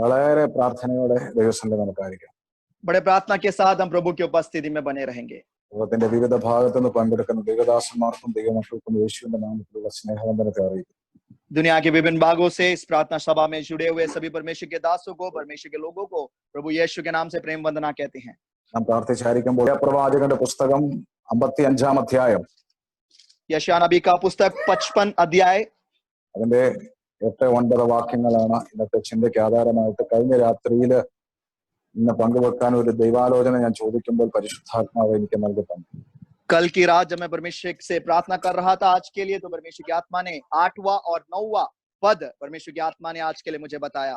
വളരെ പ്രാർത്ഥനയോടെ ദൈവസന്നിധിയിൽ നമുക്കായിരിക്കാം. बड़े प्रार्थना के साथ हम प्रभु की उपस्थिति में बने रहेंगे. ലോകത്തിന്റെ വിവിധ ഭാഗത്തു നിന്ന് പങ്കെടുക്കുന്ന ദൈവദാസന്മാർക്കും ദൈവമക്കൾക്കും യേശുവിന്റെ നാമത്തിലുള്ള സ്നേഹവന്ദനത്തെ അറിയിക്കും. दुनिया के विभिन्न भागों से इस प्रार्थना सभा में जुड़े हुए सभी परमेश्वर के दासों को, परमेश्वर के लोगों को प्रभु यीशु के नाम से प्रेम वंदना कहते हैं. നാം പ്രാർത്ഥിച്ചായിരിക്കുമ്പോൾ പ്രവാചകന്റെ പുസ്തകം 55-ാം അധ്യായം यशायाह नबी का पुस्तक 55 अध्याय അതിന്റെ 8-9 വാക്യങ്ങളാണ് ഇന്നത്തെ ചിന്തയ്ക്ക് ആധാരമായിട്ട്. കഴിഞ്ഞ രാത്രിയില് ഇന്ന് പങ്കുവെക്കാൻ ഒരു ദൈവാലോചന ഞാൻ ചോദിക്കുമ്പോൾ പരിശുദ്ധാത്മാവ് എനിക്ക് നൽകി തന്നു. कल की रात जब मैं परमेश्वर से प्रार्थना कर रहा था आज के लिए, तो परमेश्वर की आत्मा ने 8वां और 9वां पद परमेश्वर की आत्मा ने आज के लिए मुझे बताया.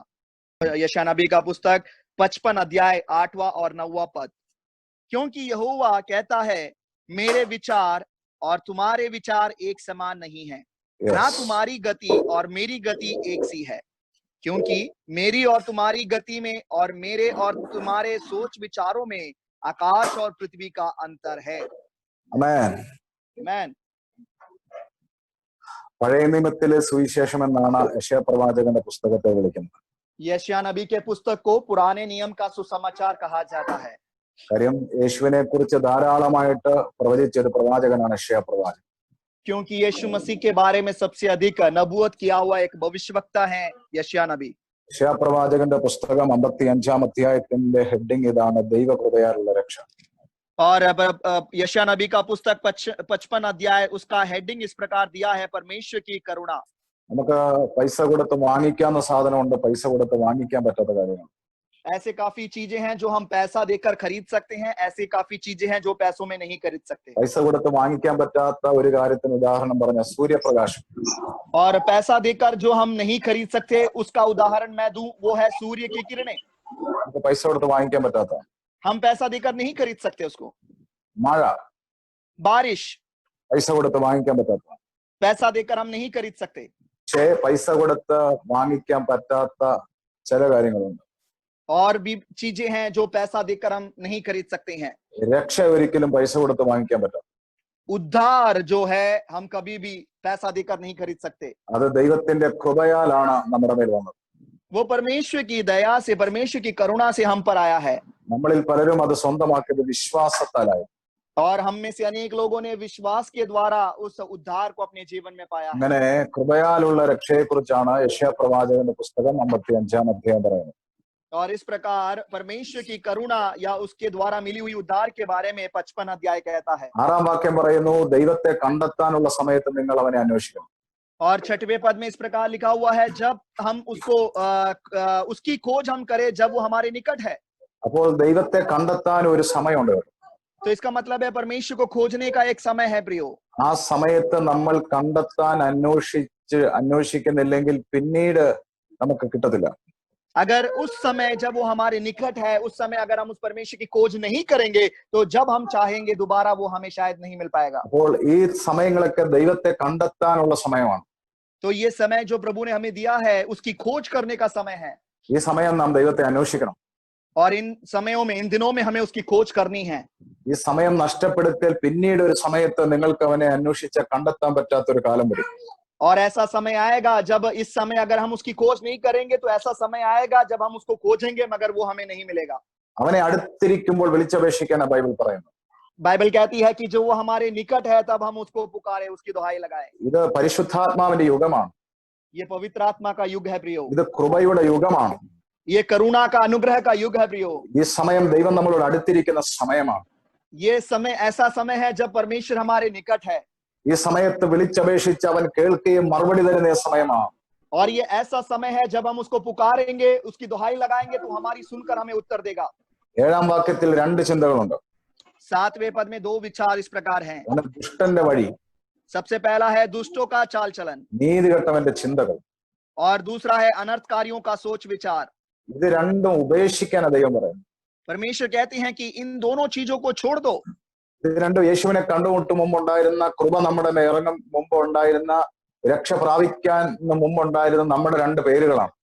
यशायाह नबी का पुस्तक 55 अध्याय 8वां और 9वां पद. क्योंकि यहोवा कहता है, मेरे विचार और तुम्हारे विचार एक समान नहीं है, ना तुम्हारी गति और मेरी गति एक सी है. क्योंकि मेरी और तुम्हारी गति में और मेरे और तुम्हारे सोच विचारों में आकाश और पृथ्वी का अंतर है. ആമേൻ. आमेन. പഴയ നിയമത്തിലെ സുവിശേഷം എന്നാണ് യെശയ്യാ പ്രവാചകന്റെ പുസ്തകത്തെ വിളിക്കുന്നത്. यशायाह नबी के पुस्तक को पुराने नियम का सुसमाचार कहा जाता है. കാര്യം യേശുവിനെ കുറിച്ച് ധാരാളമായിട്ട് പ്രവചിച്ചൊരു പ്രവാചകനാണ് യെശയ്യാ പ്രവാചകൻ. क्योंकि यीशु मसीह के बारे में सबसे अधिक नबूवत किया हुआ एक भविष्यवक्ता है यशायाह नबी. യെശയ്യാ പ്രവാചകന്റെ പുസ്തകം 55-ാം അധ്യായത്തിന്റെ ഹെഡിങ് ഇതാണ്, ദൈവകൃപയാലുള്ള രക്ഷ. और यशायाह नबी का पुस्तक 55 अध्याय, उसका हेडिंग इस प्रकार दिया है, परमेश्वर की करुणा. നമുക്ക് പൈസ കൊടുത്ത് വാങ്ങിക്കാവുന്ന സാധനമുണ്ട്, പൈസ കൊടുത്ത് വാങ്ങിക്കാൻ പറ്റാത്ത കാര്യമാണ്. ऐसे काफी चीजें हैं जो हम पैसा देकर खरीद सकते हैं, ऐसी काफी चीजें हैं जो पैसों में नहीं खरीद सकते. പൈസ കൊടുത്ത് വാങ്ങിക്കാൻ പറ്റാത്ത ഒരു കാര്യത്തിന് ഉദാഹരണം പറഞ്ഞ സൂര്യപ്രകാശം. और पैसा देकर जो हम नहीं खरीद सकते उसका उदाहरण मैं दूं, वो है सूर्य की किरणें. നമുക്ക് പൈസ കൊടുത്ത് വാങ്ങിക്കാൻ പറ്റാത്ത हम पैसा देकर नहीं खरीद सकते उसको. മഴ, बारिश പൈസ കൊടുത്ത് വാങ്ങിക്കാൻ പറ്റാത്ത. पैसा देकर हम नहीं खरीद सकते. പക്ഷേ പൈസ കൊടുത്ത് വാങ്ങിക്കാൻ പറ്റാത്ത ചില കാര്യങ്ങളുണ്ട്. और भी चीजें हैं जो पैसा देकर हम नहीं खरीद सकते हैं. രക്ഷ ഒരിക്കലും പൈസ കൊടുത്ത് വാങ്ങിക്കാൻ പറ്റാത്ത. उद्धार जो है हम कभी भी पैसा देकर नहीं खरीद सकते. അത് ദൈവത്തിന്റെ കൃപയാലാണ് നമ്മുടെ മേൽ വന്നത്. वो परमेश्वर की दया से, परमेश्वर की करुणा से हम पर आया है. നമ്മളിൽ പലരും അത് സ്വന്തമാക്കിയത് വിശ്വാസത്താലായി. और हम में से अनेक लोगों ने विश्वास के द्वारा उस उद्धार को अपने जीवन में पाया है. അങ്ങനെ കൃപയാലുള്ള രക്ഷയെ കുറിച്ചാണ് യെശയ്യാ പ്രവാചകന്റെ പുസ്തകം 55-ാം അധ്യായം പറയുന്നത്. और इस प्रकार परमेश्वर की करुणा या उसके द्वारा मिली हुई उद्धार के बारे में 55 अध्याय कहता है. 6-ാം വാക്യം പറയുന്നു, ദൈവത്തെ കണ്ടെത്താനുള്ള സമയത്ത് നിങ്ങൾ അവനെ അന്വേഷിക്കണം. और 6वें पद में इस प्रकार लिखा हुआ है, जब हम उसको उसकी खोज हम करें जब वो हमारे निकट है. അപ്പോൾ ദൈവത്തെ കണ്ടെത്താൻ ഒരു സമയമുണ്ട്. तो इसका मतलब है परमेश्वर को खोजने का एक समय है प्रियो. ആ സമയത്ത് നമ്മൾ കണ്ടെത്താൻ അന്വേഷിക്കുന്നില്ലെങ്കിൽ പിന്നീട് നമുക്ക് കിട്ടത്തില്ല. अगर उस समय जब वो हमारे निकट है, उस समय अगर हम उस परमेश्वर की खोज नहीं करेंगे तो जब हम चाहेंगे दोबारा वो हमें शायद नहीं मिल पाएगा. അപ്പോൾ ഈ സമയങ്ങളൊക്കെ ദൈവത്തെ കണ്ടെത്താനുള്ള സമയമാണ്. तो ये समय जो प्रभु ने हमें दिया है उसकी खोज करने का समय है. ഈ സമയം നാം ദൈവത്തെ അന്വേഷിക്കണം. और इन समयों में, इन दिनों में हमें उसकी खोज करनी है. ഈ സമയം നഷ്ടപ്പെടുത്തിയാൽ പിന്നീട് ഒരു സമയത്ത് നിങ്ങൾക്ക് അവനെ അന്വേഷിച്ച് കണ്ടെത്താൻ പറ്റാത്തൊരു കാലം വരും. और ऐसा समय आएगा जब इस समय अगर हम उसकी खोज नहीं करेंगे तो ऐसा समय आएगा जब हम उसको खोजेंगे मगर वो हमें नहीं मिलेगा. അവനെ അടുത്തിരിക്കുമ്പോൾ വിളിച്ചപേക്ഷിക്കാനാ ബൈബിൾ പറയുന്നത്. बाइबल कहती है कि जो वो हमारे निकट है तब हम उसको पुकारे, उसकी दुहाई लगाए. ഇത് പരിശുദ്ധാത്മാവിന്റെ യുഗമാണ്. ये पवित्र आत्मा का युग है प्रियो. ഇത് കൃപയുടെ യുഗമാണ്. ये करुणा का, अनुग्रह का युग है प्रियो. ഈ സമയം ദൈവം നമ്മളോട് അടുത്തിരിക്കുന്ന സമയമാണ്. ये समय ऐसा समय है जब परमेश्वर हमारे निकट है. ഈ സമയത്ത് വിളിച്ചപേക്ഷിച്ച് അവൻ കേൾക്കുകയും മറുപടി തരുന്ന സമയമാണ്. और ये ऐसा समय है जब हम उसको पुकारेंगे, उसकी दुहाई लगाएंगे तो हमारी सुनकर हमें उत्तर देगा. 7-ാം വാക്യത്തിൽ 2 ചിന്തകളുണ്ട്. 7वें पद में 2 विचार इस प्रकार हैं. ദുഷ്ടന്റെ വഴി, सबसे पहला है दुष्टों का चाल चलन, നീതികെട്ടവന്റെ ചിന്തകൾ. और दूसरा है अनर्थकारियों का सोच विचार. ഇത് രണ്ടും ഉപേക്ഷിക്കാൻ ദൈവം പറയുന്നു. परमेश्वर कहते हैं कि इन दोनों चीजों को छोड़ दो. ഇത് രണ്ടും യേശുവിനെ കണ്ടുമുട്ടും മുമ്പുണ്ടായിരുന്ന കൃപ, നമ്മുടെ മേൽ ഇറങ്ങും മുമ്പ് ഉണ്ടായിരുന്ന രക്ഷ പ്രാപിക്കാൻ മുമ്പുണ്ടായിരുന്ന നമ്മുടെ 2 പേരുകളാണ്.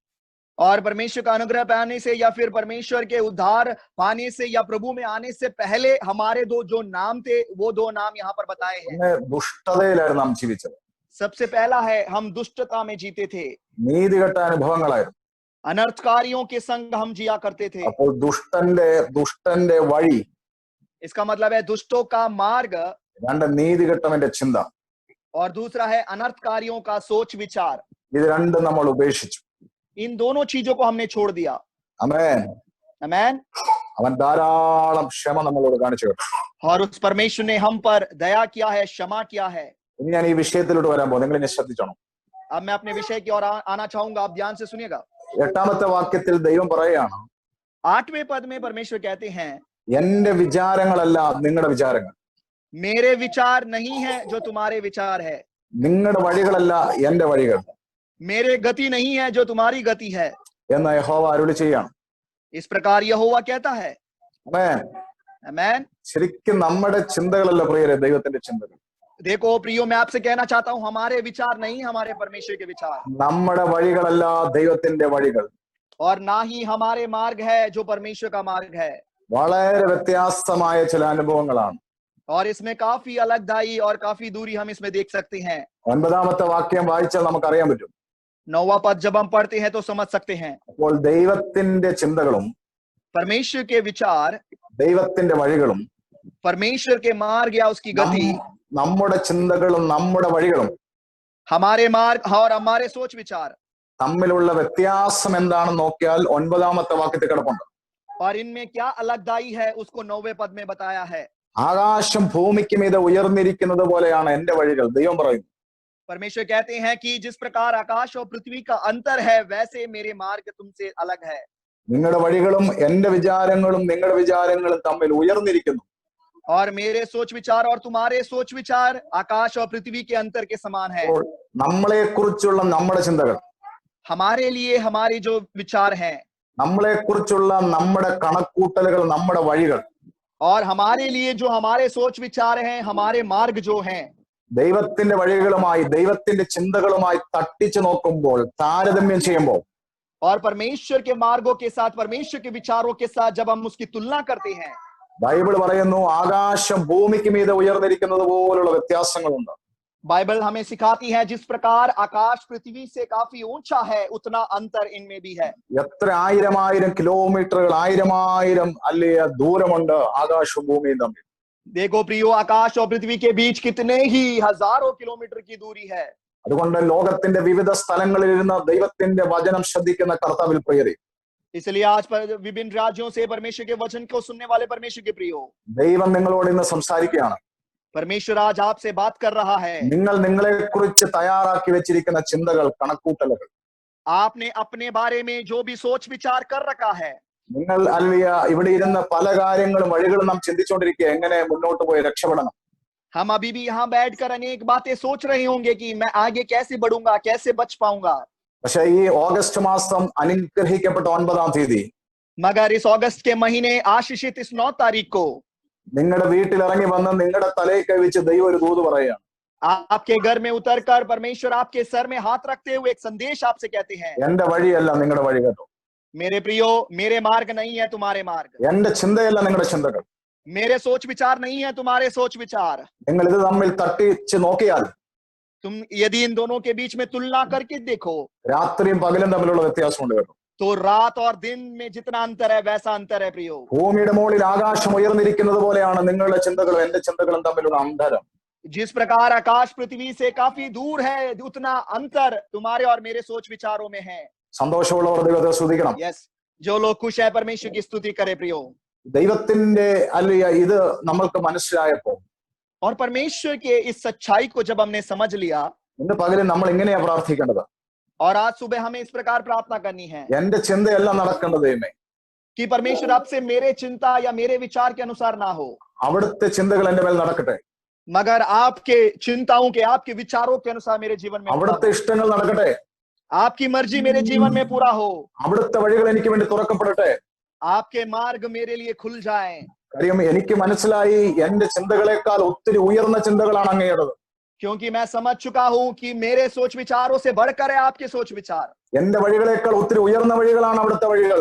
और परमेश्वर का अनुग्रह पाने से या फिर परमेश्वर के उद्धार पाने से या प्रभु में आने से पहले हमारे 2 जो नाम थे, वो 2 नाम यहाँ पर बताए हैं. ദുഷ്ടതയിലായിരുന്നു നാം ജീവിച്ചത്. सबसे पहला है हम दुष्टता में जीते थे. നീതികെട്ട അനുഭവങ്ങളായിരുന്നു. अनर्थकारियों के संग हम जिया करते थे। അപ്പോൾ ദുഷ്ടന്റെ വഴി, इसका मतलब है दुष्टों का मार्ग, രണ്ട് നീതികെട്ടവന്റെ ചിന്ത, और दूसरा है अनर्थकारियों का सोच विचार। ഇത് രണ്ടും നമ്മൾ ഉപേക്ഷിച്ചു. इन दोनों चीजों को हमने छोड़ दिया। ആമേൻ. आमेन। അവൻ ധാരാളം ക്ഷമ നമ്മളോട് കാണിച്ചു കേട്ടോ. और उस परमेश्वर ने हम पर दया किया है, क्षमा किया है। ഇനി ഞാൻ ഈ വിഷയത്തിലോട്ട് വരാൻ പോകും. നിങ്ങൾ ഇനി ശ്രദ്ധിച്ചോണം. अब मैं अपने विषय की ओर आना चाहूंगा, आप ध्यान से सुनिएगा। 8ാമത്തെ വാക്യത്തിൽ ദൈവം പറയുകയാണ്, 8वें पद में परमेश्वर कहते हैं, എന്റെ വിചാരങ്ങളല്ല നിങ്ങളുടെ വിചാരങ്ങൾ, मेरे विचार नहीं है जो तुम्हारे विचार है, നിങ്ങളുടെ വഴികളല്ല എന്റെ വഴികൾ, मेरे गति नहीं है जो तुम्हारी गति है, എന്ന് യഹോവ അരുളി ചെയ്യാണ്. इस प्रकार यहोवा कहता है। ആമേൻ. आमेन। ശരിക്കും നമ്മുടെ ചിന്തകളല്ല പ്രിയരെ ദൈവത്തിന്റെ ചിന്തകൾ. देखो प्रियो, मैं आपसे कहना चाहता हूं, हमारे विचार नहीं, हमारे परमेश्वर के विचार, നമ്മുടെ വഴികളല്ല ദൈവത്തിന്റെ വഴികൾ. और ना ही हमारे मार्ग है जो परमेश्वर का मार्ग है। വളരെ വ്യത്യാസമായ ചില അനുഭവങ്ങളാണ്. और इसमें काफी अलगदाई और काफी दूरी हम इसमें देख सकते हैं। 9ാമത്തെ വാക്യം വായിച്ചാൽ നമുക്കറിയാൻ പറ്റും. 9वां पद जब हम पढ़ते हैं तो समझ सकते हैं। അപ്പോൾ ദൈവത്തിന്റെ ചിന്തകളും परमेश्वर के विचार, ദൈവത്തിന്റെ വഴികളും परमेश्वर के मार्ग या उसकी गति, നമ്മുടെ ചിന്തകളും നമ്മുടെ വഴികളും हमारे मार्ग और हमारे सोच विचार, തമ്മിലുള്ള വ്യത്യാസം എന്താണെന്ന് നോക്കിയാൽ 9ാമത്തെ വാക്യത്തിൽ കിടപ്പുണ്ട്. और इनमें क्या अलगदाई है उसको 9वें पद में बताया है। ആകാശം ഭൂമിക്ക് മീതെ ഉയർന്നിരിക്കുന്നത് പോലെയാണ് എന്റെ വഴികൾ, ദൈവം പറയുന്നു. परमेश्वर कहते हैं कि जिस प्रकार आकाश और पृथ्वी का अंतर है, वैसे मेरे मार्ग तुमसे अलग है। നിങ്ങളുടെ വഴികളും എന്റെ വിചാരങ്ങളും നിങ്ങളുടെ വിചാരങ്ങളും തമ്മിൽ ഉയർന്നിരിക്കുന്നു. और मेरे सोच विचार और तुम्हारे सोच विचार आकाश और पृथ्वी के अंतर के समान है। അപ്പോൾ നമ്മളെ കുറിച്ചുള്ള നമ്മുടെ ചിന്തകൾ, हमारे लिए हमारे जो विचार हैं, നമ്മളെ കുറിച്ചുള്ള നമ്മുടെ കണക്കൂട്ടലുകൾ, നമ്മുടെ വഴികൾ और हमारे लिए जो हमारे सोच विचार हैं, हमारे मार्ग जो हैं, ദൈവത്തിന്റെ വഴികളുമായി ദൈവത്തിന്റെ ചിന്തകളുമായി തട്ടിച്ചു നോക്കുമ്പോൾ, താരതമ്യം ചെയ്യുമ്പോൾ, और परमेश्वर के मार्गों के साथ, परमेश्वर के विचारों के साथ जब हम उसकी तुलना करते हैं, ബൈബിൾ പറയുന്നു ആകാശം ഭൂമിക്ക് മീതെ ഉയർന്നിരിക്കുന്നത് പോലുള്ള വ്യത്യാസങ്ങളുണ്ട്. बाइबल हमें सिखाती है जिस प्रकार आकाश पृथ्वी से काफी ऊंचा है, उतना अंतर इनमें भी है। എത്ര ആയിരം കിലോമീറ്ററുകൾ, ആയിരം അല്ലേ ദൂരമുണ്ട് ആകാശവും ഭൂമിയും തമ്മിൽ. देखो प्रियो, आकाश और पृथ्वी के बीच कितने ही हजारों किलोमीटर की दूरी है। അതുകൊണ്ട് ലോകത്തിന്റെ വിവിധ സ്ഥലങ്ങളിൽ ഇരുന്ന് ദൈവത്തിന്റെ വചനം ശ്രദ്ധിക്കുന്ന കർത്താവിൽ പ്രിയരെ, इसलिए आज पर विभिन्न राज्यों से परमेश्वर के वचन को सुनने वाले परमेश्वर के प्रियो, ദൈവം നിങ്ങളോട് ഇന്ന് സംസാരിക്കുകയാണ്. परमेश्वर आज आपसे बात कर रहा है। നിങ്ങൾ നിങ്ങളെ കുറിച്ച് തയ്യാറാക്കി വെച്ചിരിക്കുന്ന ചിന്തകൾ, കണക്കൂട്ടലുകൾ, आपने अपने बारे में जो भी सोच विचार कर रखा है, നിങ്ങൾ അല്ലിയ ഇവിടെ ഇരുന്ന് പല കാര്യങ്ങളും വഴികളും നാം ചിന്തിച്ചുകൊണ്ടിരിക്കുക, എങ്ങനെ മുന്നോട്ട് പോയി രക്ഷപ്പെടണം. हम अभी भी यहाँ बैठकर अनेक बातें सोच रहे होंगे कि मैं आगे कैसे बढ़ूंगा, कैसे बच पाऊंगा। പക്ഷെ ഈ ഓഗസ്റ്റ് മാസം അനുഗ്രഹിക്കപ്പെട്ട 9ാം തീയതി मगर इस अगस्त के महीने आशीषित इस 9 तारीख को നിങ്ങളുടെ വീട്ടിൽ ഇറങ്ങി വന്ന് നിങ്ങളുടെ തലയിൽ കൈവച്ച് ദൈവം ഒരു ദൂത് പറയുകയാണ്. आपके घर में उतरकर परमेश्वर आपके सर में हाथ रखते हुए एक संदेश आपसे कहते हैं, എന്റെ വഴിയല്ല നിങ്ങളുടെ വഴി കേട്ടോ, मेरे प्रियो, मेरे मार्ग नहीं है तुम्हारे मार्ग, എന്റെ ചിന്തയല്ല നിങ്ങളുടെ ചിന്തകൾ, मेरे सोच विचार नहीं है तुम्हारे सोच विचार। നിങ്ങൾ ഇത് തമ്മിൽ തട്ടിച്ച് നോക്കിയാൽ तुम यदि इन दोनों के बीच में तुलना करके देखो, രാത്രിയും പകലും തമ്മിലുള്ള വ്യത്യാസമുണ്ട് കേട്ടോ. तो रात और दिन में जितना अंतर है वैसा अंतर है प्रियो। ഭൂമിയുടെ മുകളിൽ ആകാശം ഉയർന്നിരിക്കുന്നത് പോലെയാണ് നിങ്ങളുടെ ചിന്തകളും എന്റെ ചിന്തകളും തമ്മിലുള്ള അന്തരം. जिस प्रकार आकाश पृथ्वी से काफी दूर है, उतना अंतर तुम्हारे और मेरे सोच विचारों में है। സന്തോഷമുള്ളവർ ദൈവത്തെ സ്തുതിക്കണം. यस, जो लोग खुश है परमेश्वर की स्तुति करे प्रियो। ദൈവത്തിന്റെ അല്ലിയ ഇത് നമ്മൾക്ക് മനസ്സിലായപ്പോ, और परमेश्वर के इस सच्चाई को जब हमने समझ लिया, ഇന്ന് പകലും നമ്മൾ ഇങ്ങനെയാ പ്രാർത്ഥിക്കേണ്ടത്. और आज सुबह हमें इस प्रकार प्रार्थना करनी है എന്റെ ചിന്തയല്ല നടക്കേണ്ടത് ദൈവമേ, कि परमेश्वर आपसे मेरे चिंता या मेरे विचार के अनुसार ना हो, അവിടുത്തെ ചിന്തകൾ എന്റെ മേൽ നടക്കട്ടെ, मगर आपके चिंताओं के, आपके विचारों के अनुसार मेरे जीवन में അവിടുത്തെ ഇഷ്ടങ്ങൾ നടക്കട്ടെ, आपकी मर्जी मेरे जीवन में पूरा हो, അവിടുത്തെ വഴികൾ എനിക്ക് വേണ്ടി തുറക്കപ്പെടട്ടെ. आपके मार्ग मेरे लिए खुल जाएं। കാര്യം എനിക്ക് മനസ്സിലായി എന്റെ ചിന്തകളെക്കാൾ ഒത്തിരി ഉയർന്ന ചിന്തകളാണ് അങ്ങയുടേത്. क्योंकि मैं समझ चुका हूं कि मेरे सोच विचारों से बढ़कर है आपके सोच विचार। എന്റെ വഴികളെക്കാൾ ഒത്തിരി ഉയർന്ന വഴികളാണ് അവിടുത്തെ വഴികൾ.